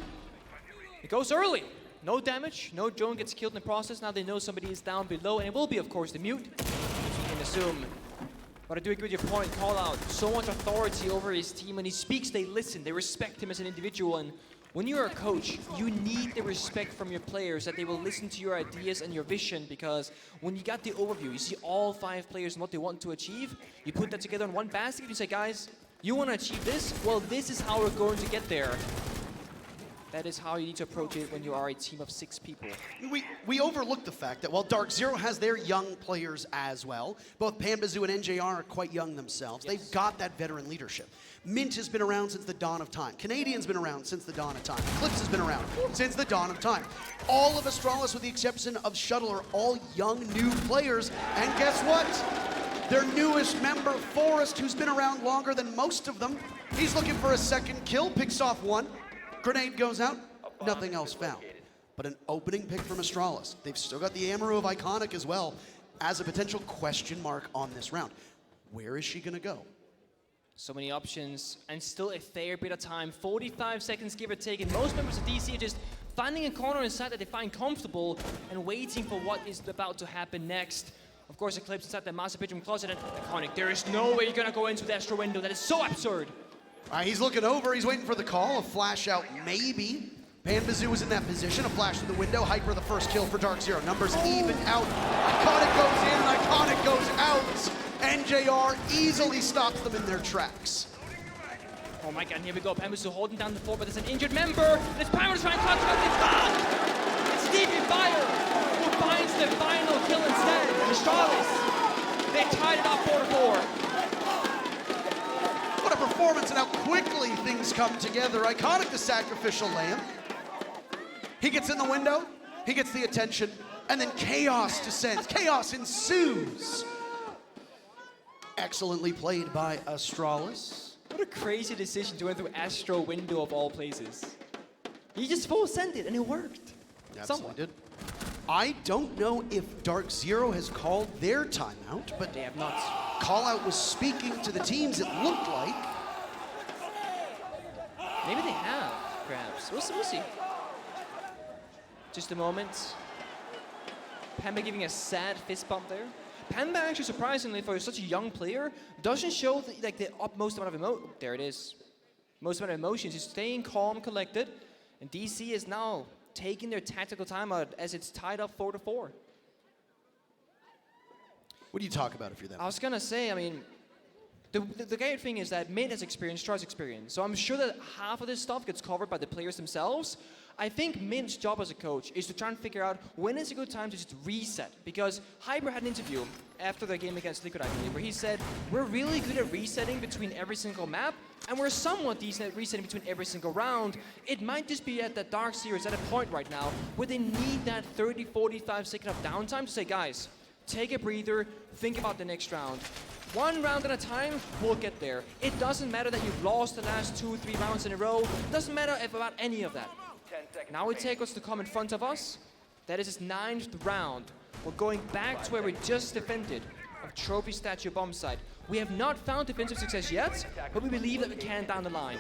It goes early. No damage, no drone gets killed in the process. Now they know somebody is down below, and it will be, of course, the mute, as you can assume. But I do agree with your point, call out. So much authority over his team. When he speaks, they listen, they respect him as an individual. And when you're a coach, you need the respect from your players, that they will listen to your ideas and your vision, because when you got the overview, you see all 5 players and what they want to achieve, you put that together in one basket, you say, guys, you want to achieve this? Well, this is how we're going to get there. That is how you need to approach it when you are a team of 6 people. We overlook the fact that while DarkZero has their young players as well, both Pambazoo and NJR are quite young themselves. Yes. They've got that veteran leadership. Mint has been around since the dawn of time. Canadian's been around since the dawn of time. Eclipse has been around since the dawn of time. All of Astralis, with the exception of Shuttle, are all young, new players. And guess what? Their newest member, Forrest, who's been around longer than most of them, he's looking for a second kill, picks off one. Grenade goes out, nothing else found. But an opening pick from Astralis. They've still got the Amaru of Iconic as well as a potential question mark on this round. Where is she gonna go? So many options, and still a fair bit of time. 45 seconds, give or take, and most members of DC are just finding a corner inside that they find comfortable and waiting for what is about to happen next. Of course, Eclipse inside the master bedroom closet, and Iconic, there is no way you're gonna go into the extra window. That is so absurd. He's looking over, he's waiting for the call, a flash out maybe. Pambazoo was in that position, a flash through the window, Hyper the first kill for DarkZero. Numbers even out, Iconic goes in and Iconic goes out. NJR easily stops them in their tracks. Oh my god, and here we go, Pambazoo holding down the fort, but there's an injured member. It's Pyro trying to clutch it, it's gone! It's Stevie Fire who finds the final kill instead. Astralis, they tied it up 4-4. What a performance and how quickly things come together. Iconic, the sacrificial lamb. He gets in the window, he gets the attention, and then chaos descends. Chaos ensues. Excellently played by Astralis. What a crazy decision to enter through Astro window of all places. He just full sent it and it worked. Absolutely did. I don't know if DarkZero has called their timeout, but They have not. call-out was speaking to the teams, it looked like. Maybe they have, perhaps. We'll see. Just a moment. Pamba giving a sad fist bump there. Pamba actually, surprisingly, for such a young player, doesn't show the utmost amount of there it is. Most amount of emotions. He's staying calm, collected, and DC is now taking their tactical timeout as it's tied up 4-4. What do you talk about if you're them? I was gonna say, I mean, the great thing is that Mint has experience, Char's experience. So I'm sure that half of this stuff gets covered by the players themselves. I think Mint's job as a coach is to try and figure out when is a good time to just reset. Because Hyper had an interview after the game against Liquid, I believe, where he said, we're really good at resetting between every single map, and we're somewhat decent at resetting between every single round. It might just be that DarkZero is at a point right now where they need that 30, 45 second of downtime to say, guys, take a breather, think about the next round. One round at a time, we'll get there. It doesn't matter that you've lost the last 2-3 rounds in a row. It doesn't matter about any of that. Now we take what's to come in front of us. That is his 9th round. We're going back to where we just defended, of Trophy Statue Bomb Site. We have not found defensive success yet, but we believe that we can down the line.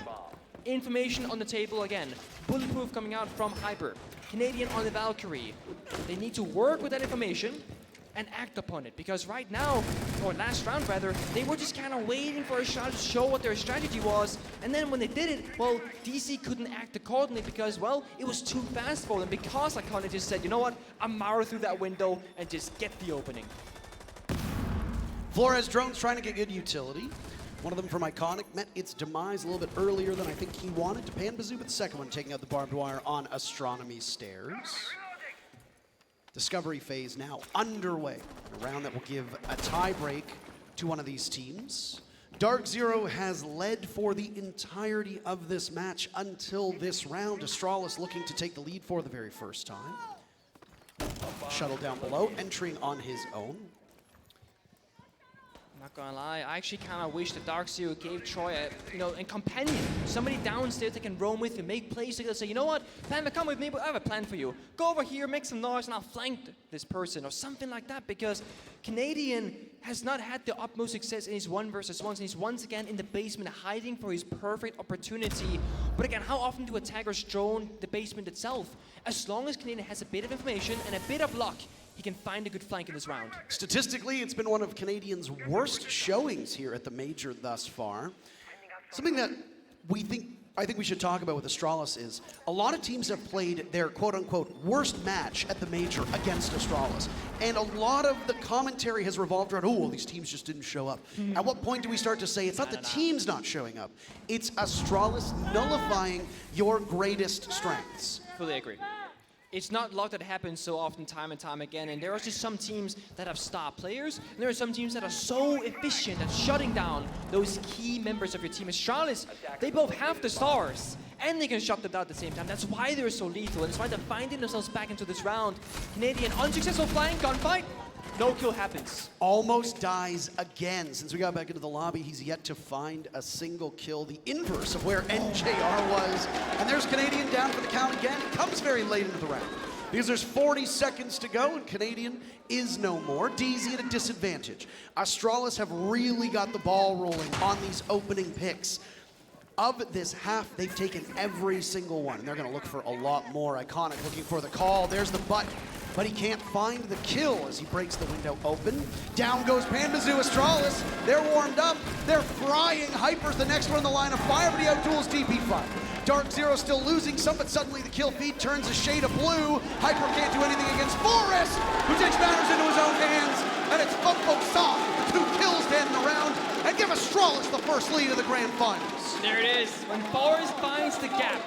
Information on the table again. Bulletproof coming out from Hyper. Canadian on the Valkyrie. They need to work with that information and act upon it, because right now, or last round rather, they were just kind of waiting for a shot to show what their strategy was, and then when they did it, well, DC couldn't act accordingly because, well, it was too fast for them, because Iconic just said, you know what, I'll power through that window and just get the opening. Flores drones trying to get good utility. One of them from Iconic met its demise a little bit earlier than I think he wanted to Pambazoo, but the second one taking out the barbed wire on Astronomy Stairs. Discovery phase now underway. A round that will give a tie break to one of these teams. DarkZero has led for the entirety of this match until this round. Astralis looking to take the lead for the very first time. Shuttle down below, entering on his own. Not gonna lie, I actually kind of wish that DarkZero gave Troy a companion, somebody downstairs that can roam with you, make plays together, say, you know what, Panda, come with me, but I have a plan for you. Go over here, make some noise, and I'll flank this person, or something like that, because Canadian has not had the utmost success in his 1v1s, and he's once again in the basement hiding for his perfect opportunity. But again, how often do attackers drone the basement itself? As long as Canadian has a bit of information and a bit of luck, he can find a good flank in this round. Statistically, it's been one of Canadians' worst showings here at the Major thus far. Something that I think we should talk about with Astralis is a lot of teams have played their quote-unquote worst match at the Major against Astralis. And a lot of the commentary has revolved around, oh, well, these teams just didn't show up. At what point do we start to say it's not the teams not showing up, it's Astralis nullifying your greatest strengths? Fully agree. It's not luck that happens so often time and time again, and there are just some teams that have star players, and there are some teams that are so efficient at shutting down those key members of your team. Astralis, they both have the stars, and they can shut them down at the same time. That's why they're so lethal, and that's why they're finding themselves back into this round. Canadian, unsuccessful flying gunfight. No kill happens. Almost dies again. Since we got back into the lobby, he's yet to find a single kill. The inverse of where NJR was. And there's Canadian down for the count again. Comes very late into the round. Because there's 40 seconds to go and Canadian is no more. DZ at a disadvantage. Astralis have really got the ball rolling on these opening picks. Of this half, they've taken every single one. And they're going to look for a lot more. Iconic looking for the call. There's the butt. But he can't find the kill as he breaks the window open. Down goes Panbazoo. Astralis, they're warmed up. They're frying Hyper's the next one in the line of fire, but he outduels DP5. DarkZero still losing some, but suddenly the kill feed turns a shade of blue. Hyper can't do anything against Forrest, who takes matters into his own hands. And it's Funk Song, 2 kills to end the round, and give Astralis the first lead of the grand finals. There it is. When Forrest finds the gap,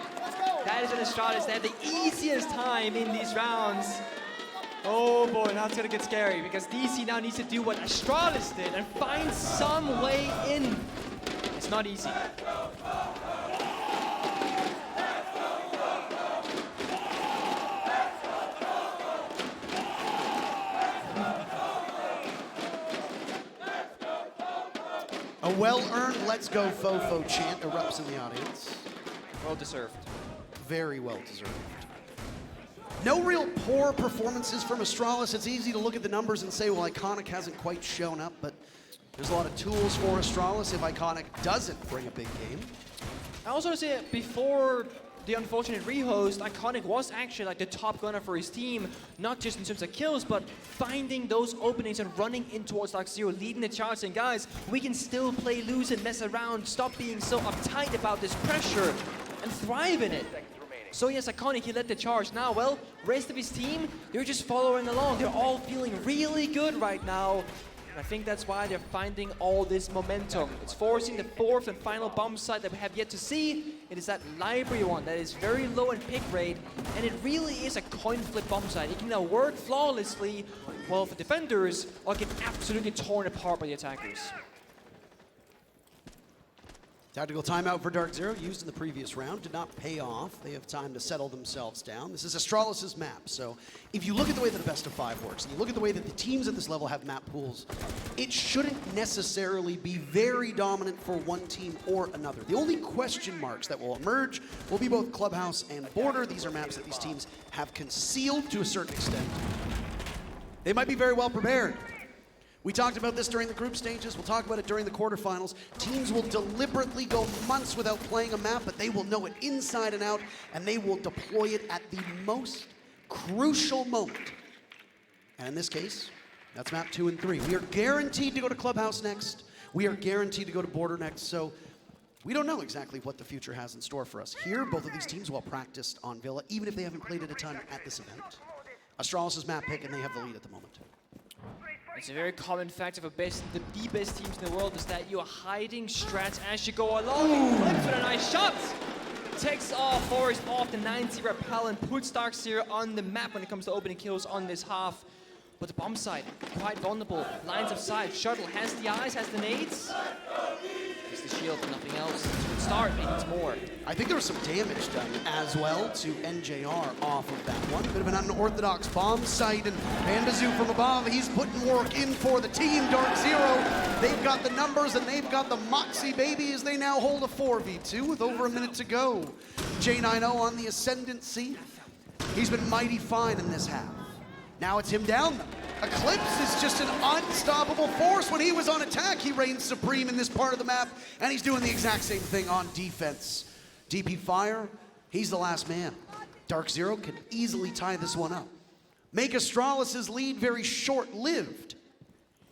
that is when Astralis, they have the easiest time in these rounds. Oh boy, now it's gonna get scary because DC now needs to do what Astralis did and find some way in. It's not easy. A well-earned "Let's Go Fofo" chant erupts in the audience. Well deserved. Very well deserved. No real poor performances from Astralis. It's easy to look at the numbers and say, well, Iconic hasn't quite shown up, but there's a lot of tools for Astralis if Iconic doesn't bring a big game. I also want to say, before the unfortunate rehost, Iconic was actually like the top gunner for his team, not just in terms of kills, but finding those openings and running in towards DarkZero, leading the charge, saying, guys, we can still play loose and mess around, stop being so uptight about this pressure, and thrive in it. So yes, Iconic, he led the charge. Now, well, rest of his team, they're just following along. They're all feeling really good right now. And I think that's why they're finding all this momentum. It's forcing the 4th and final bomb site that we have yet to see. It is that library one that is very low in pick rate, and it really is a coin flip bomb site. It can now work flawlessly, well, for defenders, or get absolutely torn apart by the attackers. Tactical timeout for DarkZero, used in the previous round, did not pay off. They have time to settle themselves down. This is Astralis' map, so if you look at the way that a best of 5 works, and you look at the way that the teams at this level have map pools, it shouldn't necessarily be very dominant for one team or another. The only question marks that will emerge will be both Clubhouse and Border. These are maps that these teams have concealed to a certain extent. They might be very well prepared. We talked about this during the group stages. We'll talk about it during the quarterfinals. Teams will deliberately go months without playing a map, but they will know it inside and out, and they will deploy it at the most crucial moment. And in this case, that's map 2 and 3. We are guaranteed to go to Clubhouse next. We are guaranteed to go to Border next. So we don't know exactly what the future has in store for us. Here, both of these teams well practiced on Villa, even if they haven't played it a ton at this event. Astralis' map pick, and they have the lead at the moment. It's a very common fact of the best teams in the world is that you are hiding strats as you go along. He flips with a nice shot. Takes off Forrest off the 90 rappel and puts DarkZero on the map when it comes to opening kills on this half. But the bomb site, quite vulnerable. Lines of sight, Shuttle has the eyes, has the nades. Just the shield, but nothing else. It's a good start, maybe it's more. I think there was some damage done as well to NJR off of that one. Bit of an unorthodox bomb site, and Bandazu from above, he's putting work in for the team. DarkZero, they've got the numbers and they've got the Moxie baby as they now hold a 4v2 with over a minute to go. J90 on the ascendancy. He's been mighty fine in this half. Now it's him down. Eclipse is just an unstoppable force. When he was on attack, he reigns supreme in this part of the map, and he's doing the exact same thing on defense. DP Fire, he's the last man. DarkZero can easily tie this one up. Make Astralis' lead very short-lived.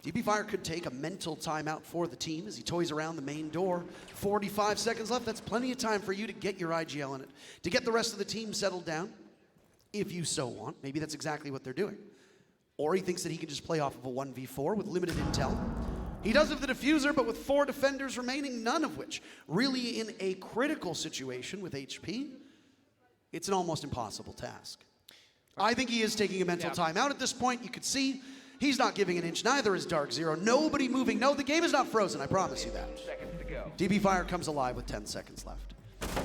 DP Fire could take a mental timeout for the team as he toys around the main door. 45 seconds left. That's plenty of time for you to get your IGL in it, to get the rest of the team settled down, if you so want. Maybe that's exactly what they're doing. Or he thinks that he can just play off of a 1v4 with limited intel. He does have the diffuser, but with 4 defenders remaining, none of which really in a critical situation with HP, it's an almost impossible task. I think he is taking a mental timeout at this point. You could see he's not giving an inch, neither is DarkZero. Nobody moving. No, the game is not frozen, I promise you that. DP Fire comes alive with 10 seconds left.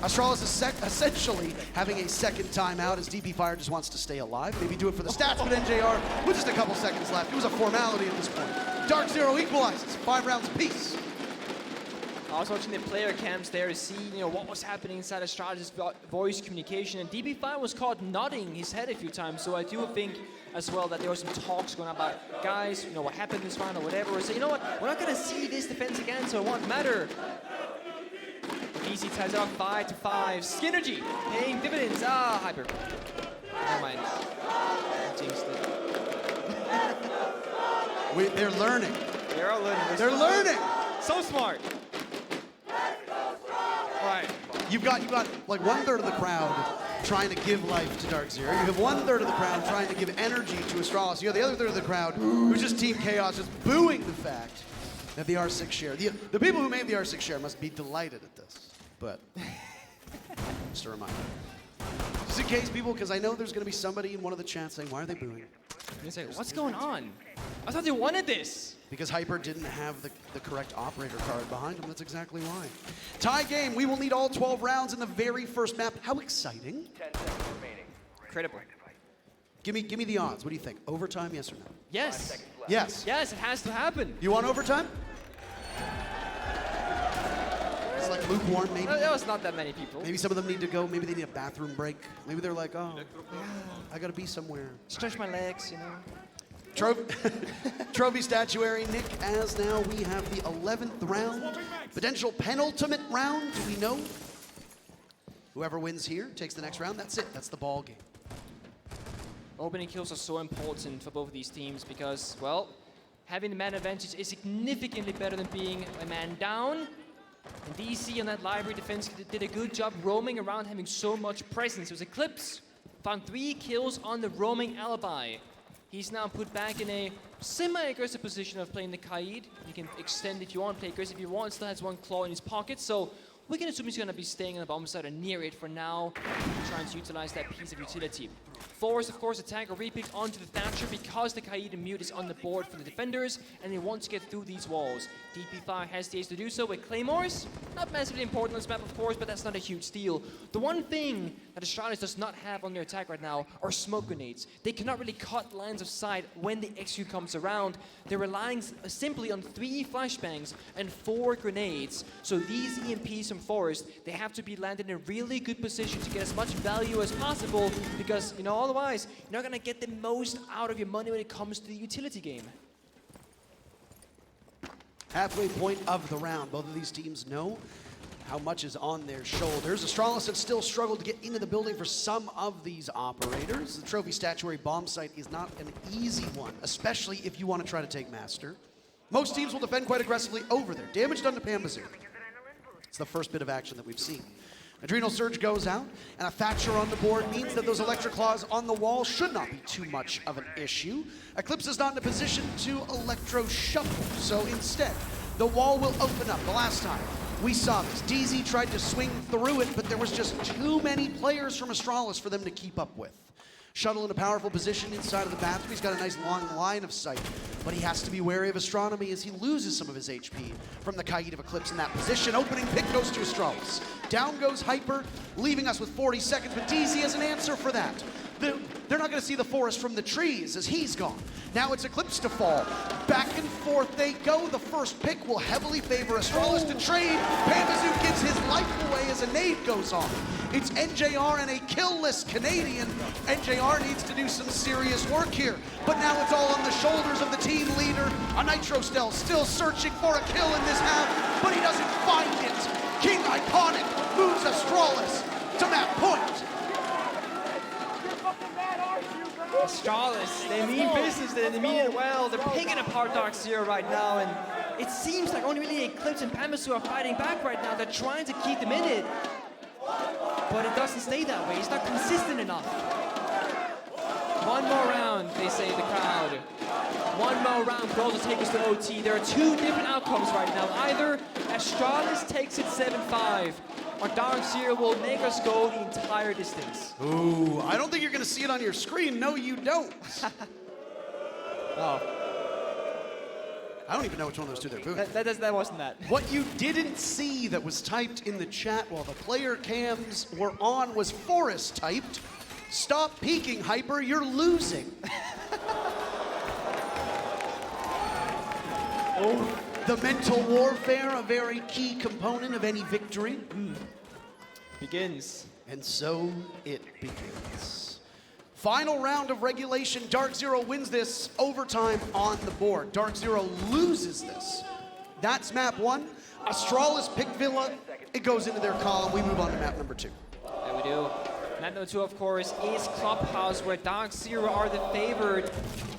Astralis is essentially having a second timeout as DP Fire just wants to stay alive. Maybe do it for the stats, but NJR with just a couple seconds left. It was a formality at this point. DarkZero equalizes, 5 rounds apiece. I was watching the player cams there to see, what was happening inside Astralis' voice communication, and DP Fire was caught nodding his head a few times. So I do think as well that there were some talks going on about, guys, what happened this round or whatever. Or say, you know what, we're not going to see this defense again, so it won't matter. Easy ties up 5-5. Synergy paying dividends. Hyper. Never mind. I jinxed it. They're learning. They're all learning. They're learning. So smart. Right. You've got like 1/3 of the crowd trying to give life to DarkZero. You have 1/3 of the crowd trying to give energy to Astralis. You have the other third of the crowd who's just Team Chaos, just booing the fact that the R6 share. The people who made the R6 share must be delighted at this. But just a reminder. Just in case people, because I know there's going to be somebody in one of the chats saying, why are they booing? Say, what's going on? I thought they wanted this. Because Hyper didn't have the correct operator card behind him. That's exactly why. Tie game. We will need all 12 rounds in the very first map. How exciting. 10 seconds remaining. Incredible. Give me the odds. What do you think? Overtime, yes or no? Yes. Yes. Yes, it has to happen. You want overtime? It's like lukewarm, maybe. There was not that many people. Maybe some of them need to go. Maybe they need a bathroom break. Maybe they're like, oh, I gotta be somewhere. Stretch my legs, Trophy statuary, Nick, as now we have the 11th round. Potential penultimate round, do we know? Whoever wins here takes the next round. That's it. That's the ball game. Opening kills are so important for both of these teams because, well, having the man advantage is significantly better than being a man down. And DC on that library defense did a good job roaming around, having so much presence. It was Eclipse. Found 3 kills on the roaming alibi. He's now put back in a semi-aggressive position of playing the Kaid. You can extend if you want, play aggressive if you want. Still has 1 claw in his pocket, so we can assume he's going to be staying on the bomb side or near it for now, trying to utilize that piece of utility. Force, of course, attack or repick onto the Thatcher because the Kaid and Mute is on the board for the defenders, and they want to get through these walls. DP Fire has the ace to do so with Claymores. Not massively important on this map, of course, but that's not a huge deal. The one thing that Astralis does not have on their attack right now are smoke grenades. They cannot really cut lines of sight when the XQ comes around. They're relying simply on 3 flashbangs and 4 grenades. So these EMPs from Forest, they have to be landed in a really good position to get as much value as possible because, otherwise, you're not going to get the most out of your money when it comes to the utility game. Halfway point of the round. Both of these teams know how much is on their shoulders. Astralis have still struggled to get into the building for some of these operators. The trophy statuary bomb site is not an easy one, especially if you want to try to take Master. Most teams will defend quite aggressively over there. Damage done to Pambazu. It's the first bit of action that we've seen. Adrenal Surge goes out, and a Thatcher on the board means that those Electric Claws on the wall should not be too much of an issue. Eclipse is not in a position to Electro Shuffle, so instead, the wall will open up. The last time we saw this, DZ tried to swing through it, but there was just too many players from Astralis for them to keep up with. Shuttle in a powerful position inside of the bathroom. He's got a nice long line of sight, but he has to be wary of Astronomy as he loses some of his HP from the Kite of Eclipse in that position. Opening pick goes to Astralis. Down goes Hyper, leaving us with 40 seconds, but DZ has an answer for that. They're not going to see the forest from the trees as he's gone. Now it's Eclipse to fall. Back and forth they go. The first pick will heavily favor Astralis to trade. Pamazoo gives his life away as a nade goes on. It's NJR and a kill-less Canadian. NJR needs to do some serious work here, but now it's all on the shoulders of the team leader. A Nitrostel still searching for a kill in this half, but he doesn't find it. King Iconic moves Astralis to map point. Astralis, they mean business, they mean it well. They're picking apart DarkZero right now, and it seems like only really Eclipse and Pamazoo are fighting back right now. They're trying to keep them in it, but it doesn't stay that way. It's not consistent enough. One more round, they say, the crowd. One more round could also take us to OT. There are two different outcomes right now. Either Astralis takes it 7-5, or DarkZero will make us go the entire distance. Ooh, I don't think you're going to see it on your screen. No, you don't. Oh. I don't even know which one of those two they're booing. That wasn't that. What you didn't see that was typed in the chat while the player cams were on was Forest typed. Stop peeking, Hyper, you're losing. Oh, the mental warfare, a very key component of any victory. Begins. And so it begins. Final round of regulation. DarkZero wins this. Overtime on the board. DarkZero loses this. That's map one. Astralis pick Villa. It goes into their column. We move on to map number 2. There we do. Map number 2, of course, is Clubhouse, where DarkZero are the favored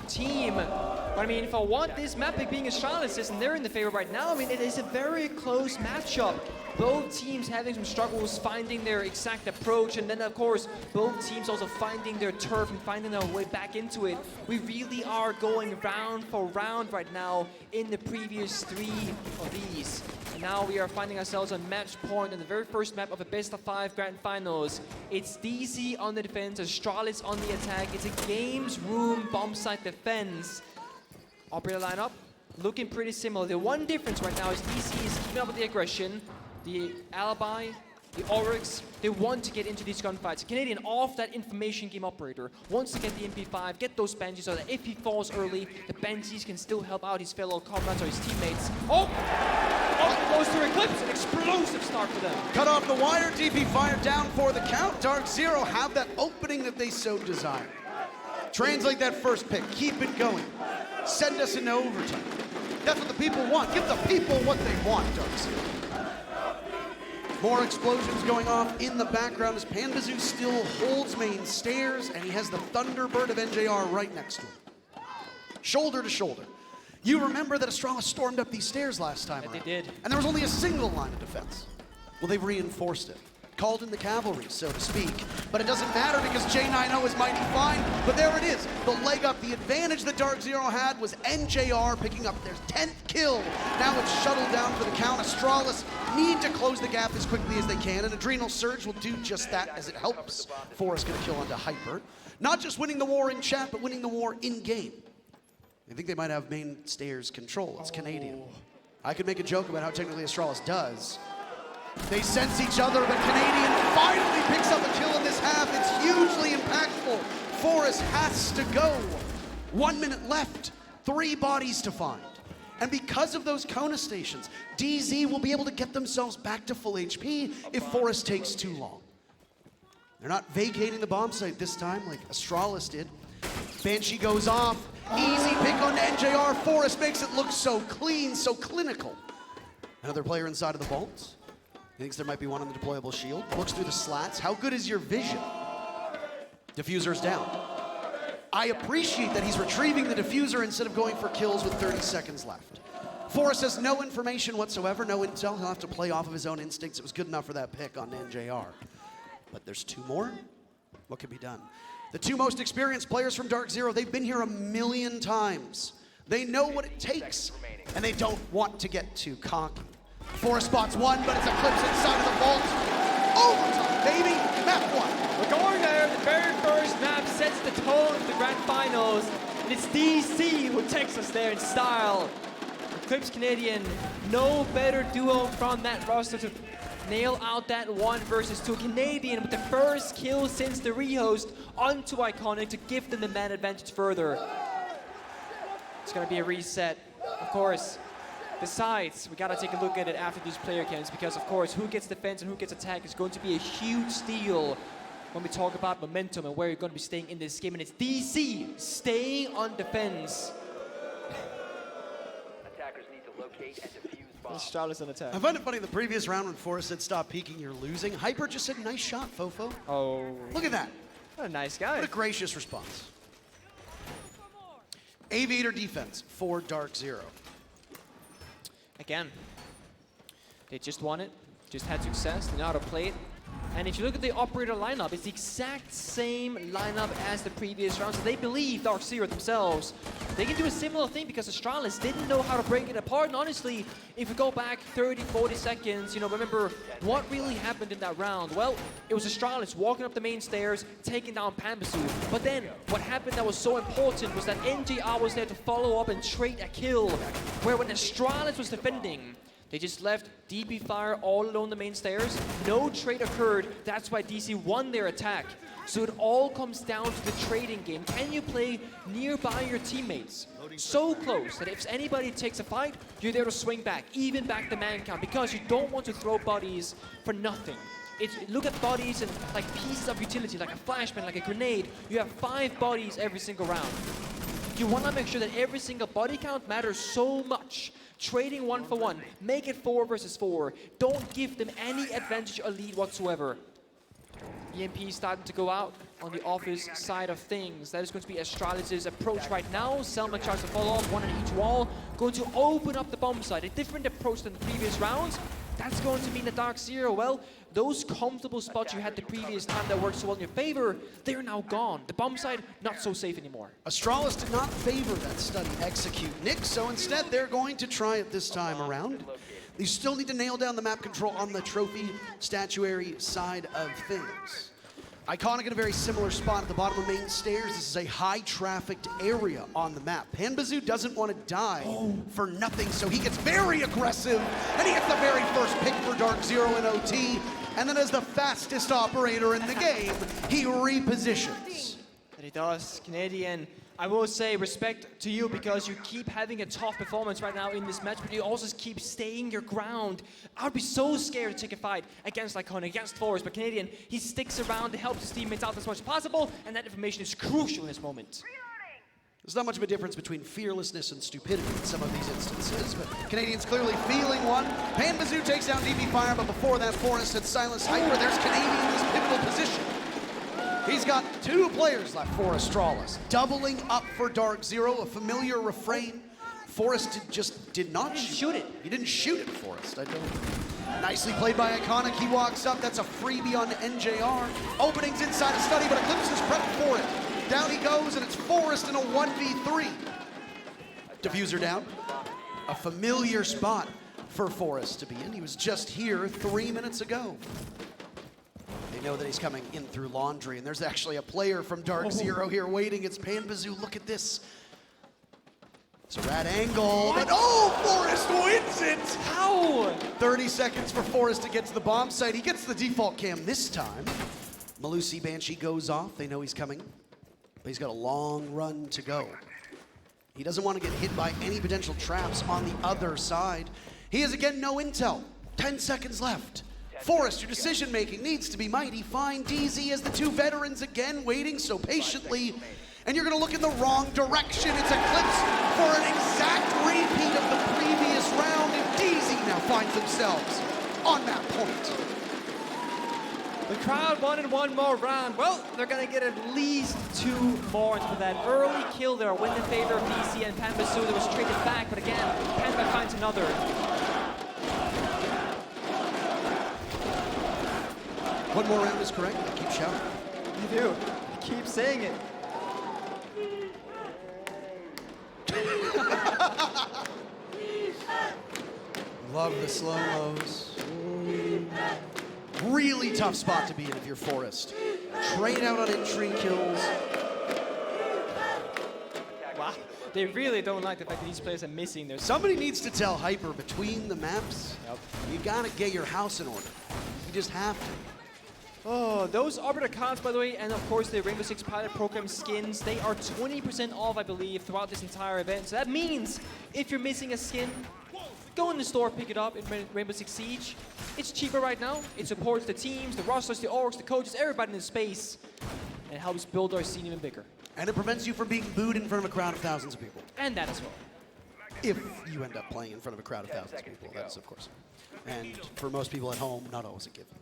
team. But I mean, for what this map being Astralis is, and they're in the favor right now, I mean, it is a very close matchup. Both teams having some struggles finding their exact approach, and then of course, both teams also finding their turf and finding their way back into it. We really are going round for round right now in the previous 3 of these. Now we are finding ourselves on match point on the very first map of a best-of-5 grand finals. It's DC on the defense, Astralis on the attack. It's a games room bomb site defense. Operator lineup looking pretty similar. The one difference right now is DC is keeping up with the aggression. The Alibi, the Oryx, they want to get into these gunfights. Canadian off that information game operator wants to get the MP5, get those Banshees so that if he falls early, the Banshees can still help out his fellow comrades or his teammates. Oh! Oh, goes to Eclipse, an explosive start for them. Cut off the wire, DP fire down for the count. DarkZero have that opening that they so desire. Translate that first pick, keep it going. Send us into overtime. That's what the people want. Give the people what they want, DarkZero. More explosions going off in the background as Pamazoo still holds main stairs, and he has the Thunderbird of NJR right next to him. Shoulder to shoulder. You remember that Astralis stormed up these stairs last time around. They did. And there was only a single line of defense. Well, they've reinforced it. Called in the cavalry, so to speak. But it doesn't matter because J90 is mighty fine. But there it is, the leg up. The advantage that DarkZero had was NJR picking up their 10th kill. Now it's shuttled down for the count. Astralis need to close the gap as quickly as they can, and Adrenal Surge will do just that as it helps Forrest get a kill onto Hyper. Not just winning the war in chat, but winning the war in-game. I think they might have main stairs control. It's Canadian. I could make a joke about how technically Astralis does. They sense each other, but Canadian finally picks up a kill in this half. It's hugely impactful. Forrest has to go. 1 minute left, 3 bodies to find. And because of those Kona stations, DZ will be able to get themselves back to full HP if Forrest takes too long. They're not vacating the bomb site this time like Astralis did. Banshee goes off. Easy pick on NJR. Forrest makes it look so clean, so clinical. Another player inside of the vaults. He thinks there might be one on the deployable shield. Looks through the slats. How good is your vision? Diffuser's down. I appreciate that he's retrieving the diffuser instead of going for kills with 30 seconds left. Forrest has no information whatsoever, no intel. He'll have to play off of his own instincts. It was good enough for that pick on NJR. But there's 2 more. What can be done? The 2 most experienced players from DarkZero, they've been here a million times. They know what it takes, and they don't want to get too cocky. Forrest spots one, but it's Eclipse inside of the vault. Overtime, baby. Map 1. We're going there. The very first first map sets the tone for the grand finals. And it's DC who takes us there in style. Eclipse Canadian, no better duo from that roster to nail out that 1 versus 2. Canadian with the first kill since the rehost onto Iconic to give them the man advantage further. It's gonna be a reset, of course. Besides, we gotta take a look at it after these player camps because, of course, who gets defense and who gets attack is going to be a huge steal when we talk about momentum and where you're going to be staying in this game. And it's DC staying on defense. Attackers need to locate and defuse bombs. Astralis on attack. I find it funny, the previous round when Forrest said stop peeking, you're losing. Hyper just said, nice shot, Fofo. Oh. Look at that. What a nice guy. What a gracious response. Aviator defense for DarkZero. Again, they just won it, just had success, they know how to play it. And if you look at the operator lineup, it's the exact same lineup as the previous round. So they believe, DarkZero themselves, they can do a similar thing because Astralis didn't know how to break it apart. And honestly, if we go back 30, 40 seconds, you know, remember what really happened in that round? Well, it was Astralis walking up the main stairs, taking down Pambasu. But then what happened that was so important was that NJR was there to follow up and trade a kill. Where when Astralis was defending, they just left DB Fire all alone the main stairs. No trade occurred. That's why DC won their attack. So it all comes down to the trading game. Can you play nearby your teammates? So close that if anybody takes a fight, you're there to swing back, even back the man count, because you don't want to throw bodies for nothing. Look at bodies and like pieces of utility, like a flashbang, like a grenade. You have 5 bodies every single round. You want to make sure that every single body count matters so much. Trading 1 for 1, make it 4 versus 4. Don't give them any advantage or lead whatsoever. EMP starting to go out on the office side of things. That is going to be Astralis' approach right now. Selma tries to follow up, 1 on each wall. Going to open up the bomb site. A different approach than the previous rounds. That's going to mean the DarkZero, well, those comfortable spots you had the previous time that worked so well in your favor, they're now gone. The bomb site, not so safe anymore. Astralis did not favor that study execute, Nick, so instead they're going to try it this time around. You still need to nail down the map control on the trophy statuary side of things. Iconic in a very similar spot at the bottom of main stairs. This is a high-trafficked area on the map. Pambasu doesn't want to die for nothing, so he gets very aggressive, and he gets the very first pick for DarkZero in OT. And then as the fastest operator in the game, he repositions. And he does. Canadian, I will say respect to you because you keep having a tough performance right now in this match, but you also keep staying your ground. I would be so scared to take a fight against Iconic, against Forrest, but Canadian, he sticks around to help his teammates out as much as possible, and that information is crucial in this moment. There's not much of a difference between fearlessness and stupidity in some of these instances, but Canadian's clearly feeling one. Pambasu takes down DB Fire, but before that, Forrest had silenced Hyper. There's Canadian in this pivotal position. He's got 2 players left for Astralis. Doubling up for DarkZero, a familiar refrain. Forrest just did not shoot it. He didn't shoot it, Forrest. I don't. Nicely played by Iconic. He walks up. That's a freebie on NJR. Openings inside a study, but Eclipse is prepped for it. Down he goes, and it's Forrest in a 1v3. Diffuser down. A familiar spot for Forrest to be in. He was just here 3 minutes ago. They know that he's coming in through laundry, and there's actually a player from DarkZero here waiting. It's Pambasu. Look at this. It's a rad angle, but oh, Forrest wins it! How? 30 seconds for Forrest to get to the bomb site. He gets the default cam this time. Malusi Banshee goes off. They know he's coming, but he's got a long run to go. He doesn't want to get hit by any potential traps on the other side. He has, again, no intel. 10 seconds left. Forrest, your decision-making needs to be mighty fine. DZ as the 2 veterans again waiting so patiently. And you're going to look in the wrong direction. It's Eclipse for an exact repeat of the previous round. And DZ now finds themselves on that point. The crowd wanted 1 more round. Well, they're going to get at least 2 more for that early kill there. Win in favor of DC and Pambasu that was traded back. But again, Pamba finds another. One more round is correct. I keep shouting. You do. Keep saying it. Love the slow-mos. Really tough spot to be in if you're Forrest. trade out on entry kills. Wow. They really don't like the fact that these players are missing their... Somebody needs to tell Hyper between the maps, you gotta get your house in order. You just have to. Oh, those Arbiter cards, by the way, and of course the Rainbow Six Pilot Program skins, they are 20% off, I believe, throughout this entire event. So that means if you're missing a skin, go in the store, pick it up in Rainbow Six Siege. It's cheaper right now. It supports the teams, the rosters, the orgs, the coaches, everybody in the space, and helps build our scene even bigger. And it prevents you from being booed in front of a crowd of thousands of people. And that as well. If you end up playing in front of a crowd of thousands of people, that's of course. And for most people at home, not always a given.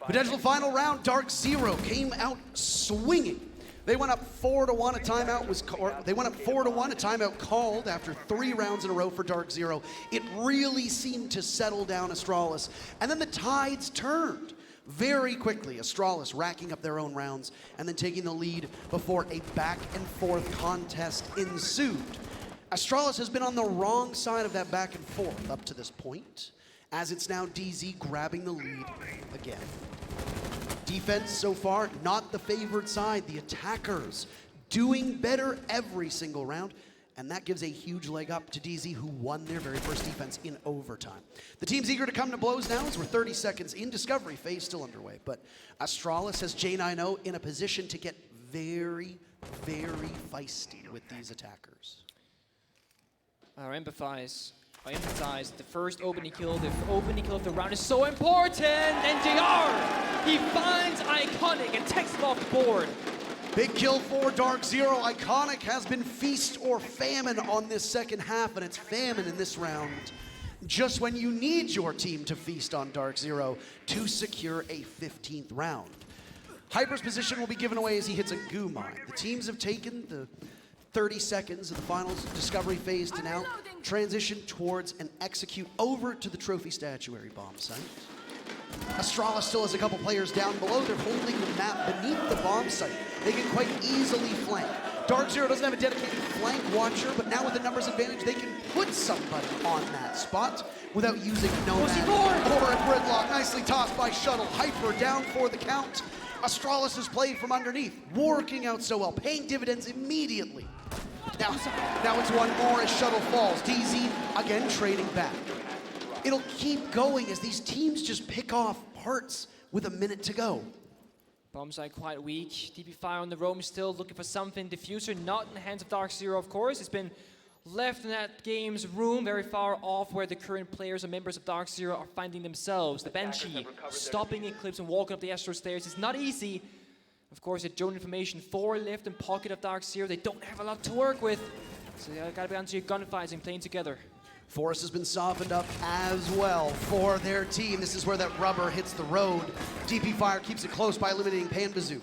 Potential final round, DarkZero came out swinging. They went up 4-1. A timeout was they went up 4-1. A timeout called after 3 rounds in a row for DarkZero. It really seemed to settle down Astralis, and then the tides turned very quickly. Astralis racking up their own rounds and then taking the lead before a back and forth contest ensued. Astralis has been on the wrong side of that back and forth up to this point, as it's now DZ grabbing the lead again. Defense so far, not the favored side. The attackers doing better every single round, and that gives a huge leg up to DZ, who won their very first defense in overtime. The team's eager to come to blows now as we're 30 seconds in. Discovery phase still underway, but Astralis has J9O in a position to get very, very feisty with these attackers. I empathize. The first opening kill of the round is so important. And JR, he finds Iconic and takes him off the board. Big kill for DarkZero. Iconic has been feast or famine on this second half, and it's famine in this round. Just when you need your team to feast on DarkZero to secure a 15th round. Hyper's position will be given away as he hits a goo mine. The teams have taken the 30 seconds of the finals discovery phase to now transition towards and execute over to the trophy statuary bomb site. Astralis still has a couple players down below. They're holding the map beneath the bomb site. They can quite easily flank. DarkZero doesn't have a dedicated flank watcher, but now with the numbers advantage, they can put somebody on that spot without using Nomad. Or a gridlock, nicely tossed by Shuttle. Hyper down for the count. Astralis has played from underneath, working out so well, paying dividends immediately. Now it's one more as Shuttle falls. DZ again trading back. It'll keep going as these teams just pick off parts with a minute to go. Bomb site quite weak. DP Fire on the roam still looking for something. Diffuser not in the hands of DarkZero, of course. It's been left in that game's room, very far off where the current players and members of DarkZero are finding themselves. The Banshee stopping Eclipse and walking up the Astro stairs is not easy. Of course, at drone information 4 left in pocket of DarkZero. They don't have a lot to work with. So you gotta be onto your gunfights and playing together. Forest has been softened up as well for their team. This is where that rubber hits the road. DP Fire keeps it close by eliminating Panbazoo.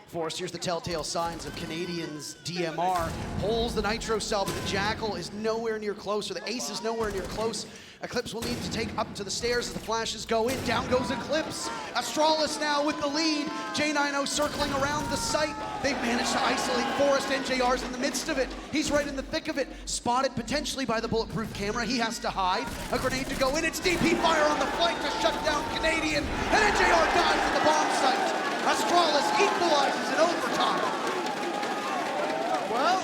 Forest, here's the telltale signs of Canadians' DMR. Pulls the Nitro Cell, but the Jackal is nowhere near close, or the Ace is nowhere near close. Eclipse will need to take up to the stairs as the flashes go in. Down goes Eclipse. Astralis now with the lead. J9O circling around the site. They've managed to isolate Forest, and JR's in the midst of it. He's right in the thick of it. Spotted potentially by the bulletproof camera. He has to hide. A grenade to go in. It's DP Fire on the flank to shut down Canadian. And then JR dies at the bomb site. Astralis equalizes in overtime. Well,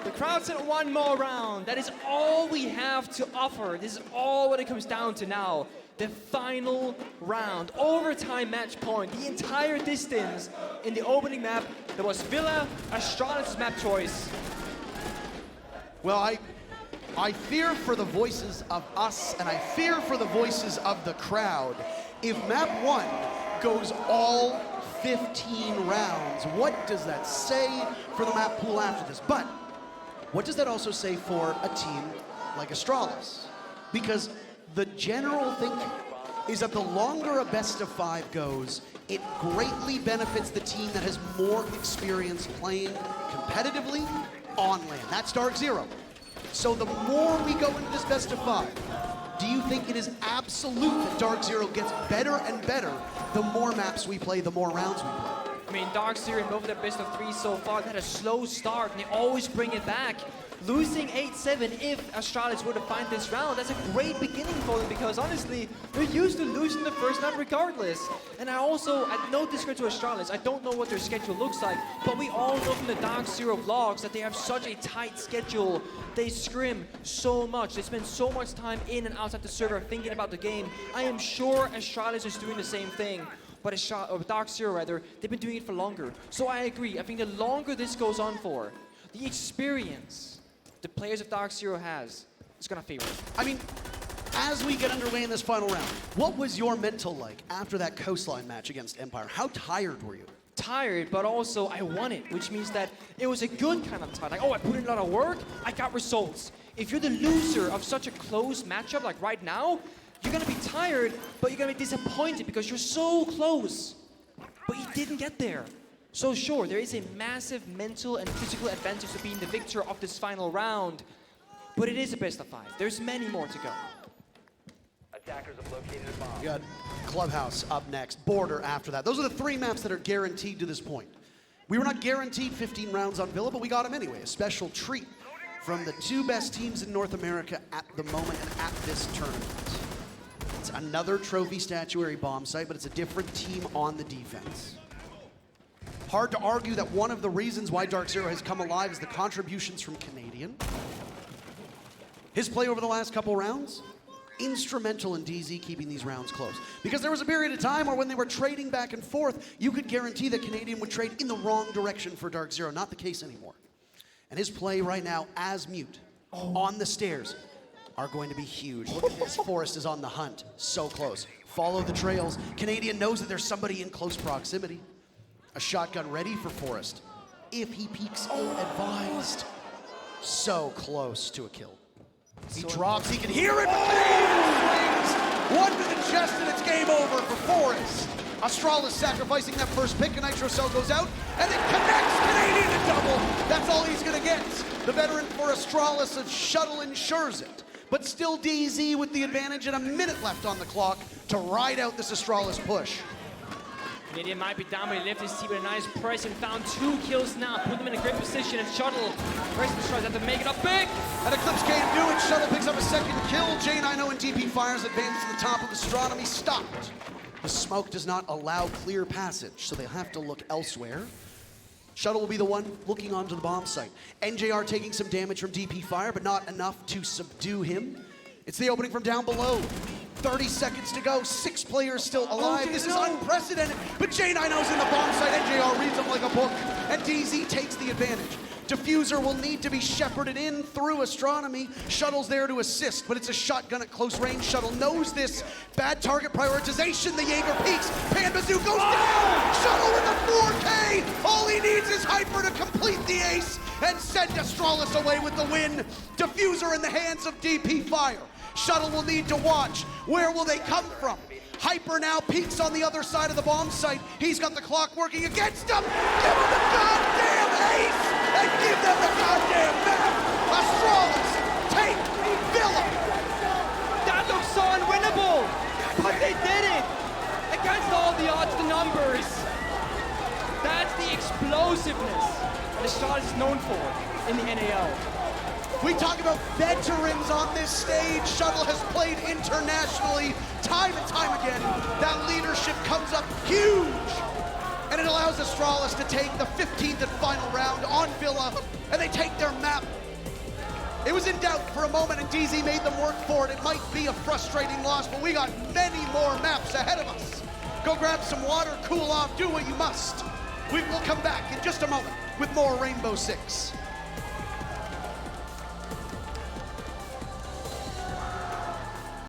the crowd said one more round. That is all we have to offer. This is all what it comes down to now. The final round, overtime match point, the entire distance in the opening map. That was Villa Astralis' map choice. Well, I fear for the voices of us, and I fear for the voices of the crowd. If map 1 goes all 15 rounds, what does that say for the map pool after this? But what does that also say for a team like Astralis? Because the general thinking is that the longer a best of 5 goes, it greatly benefits the team that has more experience playing competitively on land. That's DarkZero. So the more we go into this best of 5, do you think it is absolute that DarkZero gets better and better the more maps we play, the more rounds we play? I mean, DarkZero in both of their best of 3 so far, they had a slow start, and they always bring it back. Losing 8-7, if Astralis were to find this round, that's a great beginning for them, because honestly, they're used to losing the first round regardless. And I no discredit to Astralis, I don't know what their schedule looks like, but we all know from the DarkZero vlogs that they have such a tight schedule. They scrim so much, they spend so much time in and outside the server thinking about the game. I am sure Astralis is doing the same thing. But DarkZero rather, they've been doing it for longer. So I agree, I think the longer this goes on for, the experience the players of DarkZero has is gonna favor it. I mean, as we get underway in this final round, what was your mental like after that coastline match against Empire? How tired were you? Tired, but also I won it, which means that it was a good kind of tired. Like, oh, I put in a lot of work, I got results. If you're the loser of such a close matchup like right now, you're gonna be tired, but you're gonna be disappointed because you're so close, but you didn't get there. So sure, there is a massive mental and physical advantage to being the victor of this final round, but it is a best of 5. There's many more to go. Attackers have located a bomb. We got Clubhouse up next, Border after that. Those are the 3 maps that are guaranteed to this point. We were not guaranteed 15 rounds on Villa, but we got them anyway. A special treat from the 2 best teams in North America at the moment and at this tournament. It's another trophy statuary bomb site, but it's a different team on the defense. Hard to argue that one of the reasons why DarkZero has come alive is the contributions from Canadian. His play over the last couple rounds, instrumental in DZ keeping these rounds close. Because there was a period of time where when they were trading back and forth, you could guarantee that Canadian would trade in the wrong direction for DarkZero. Not the case anymore. And his play right now as Mute on the stairs are going to be huge. Look at this, Forest is on the hunt, so close. Follow the trails. Canadian knows that there's somebody in close proximity. A shotgun ready for Forest. If he peeks ill-advised. So close to a kill. He drops, he can hear it, but swings. One to the chest and it's game over for Forest. Astralis sacrificing that first pick, and Nitro Cell goes out, and it connects Canadian to double. That's all he's gonna get. The veteran for Astralis of Shuttle ensures it. But still DZ with the advantage and a minute left on the clock to ride out this Astralis push. Canadian might be down, but he left his team with a nice press and found 2 kills now. Put them in a great position, and Shuttle, rest of the tries have to make it up big. And Eclipse can't do it. Shuttle picks up a second kill. J90 and DP Fires advance to the top of Astronomy. Stopped. The smoke does not allow clear passage, so they'll have to look elsewhere. Shuttle will be the one looking onto the bomb site. NJR taking some damage from DP Fire, but not enough to subdue him. It's the opening from down below. 30 seconds to go, 6 players still alive. This is unprecedented, but J90's in the bomb site. NJR reads them like a book, and DZ takes the advantage. Diffuser will need to be shepherded in through Astronomy. Shuttle's there to assist, but it's a shotgun at close range. Shuttle knows this. Bad target prioritization. The Jaeger peaks. Panbazoo goes down. Shuttle with a 4K. All he needs is Hyper to complete the ace and send Astralis away with the win. Diffuser in the hands of DP Fire. Shuttle will need to watch. Where will they come from? Hyper now peeks on the other side of the bomb site. He's got the clock working against him. Give him the goddamn ace and give them the goddamn map. Astralis take Villa. That looks so unwinnable, but they did it against all the odds, the numbers. That's the explosiveness that Astralis is known for in the NAL. We talk about veterans on this stage. Shuttle has played internationally time and time again. That leadership comes up huge. And it allows Astralis to take the 15th and final round on Villa, and they take their map. It was in doubt for a moment, and DZ made them work for it. It might be a frustrating loss, but we got many more maps ahead of us. Go grab some water, cool off, do what you must. We will come back in just a moment with more Rainbow Six.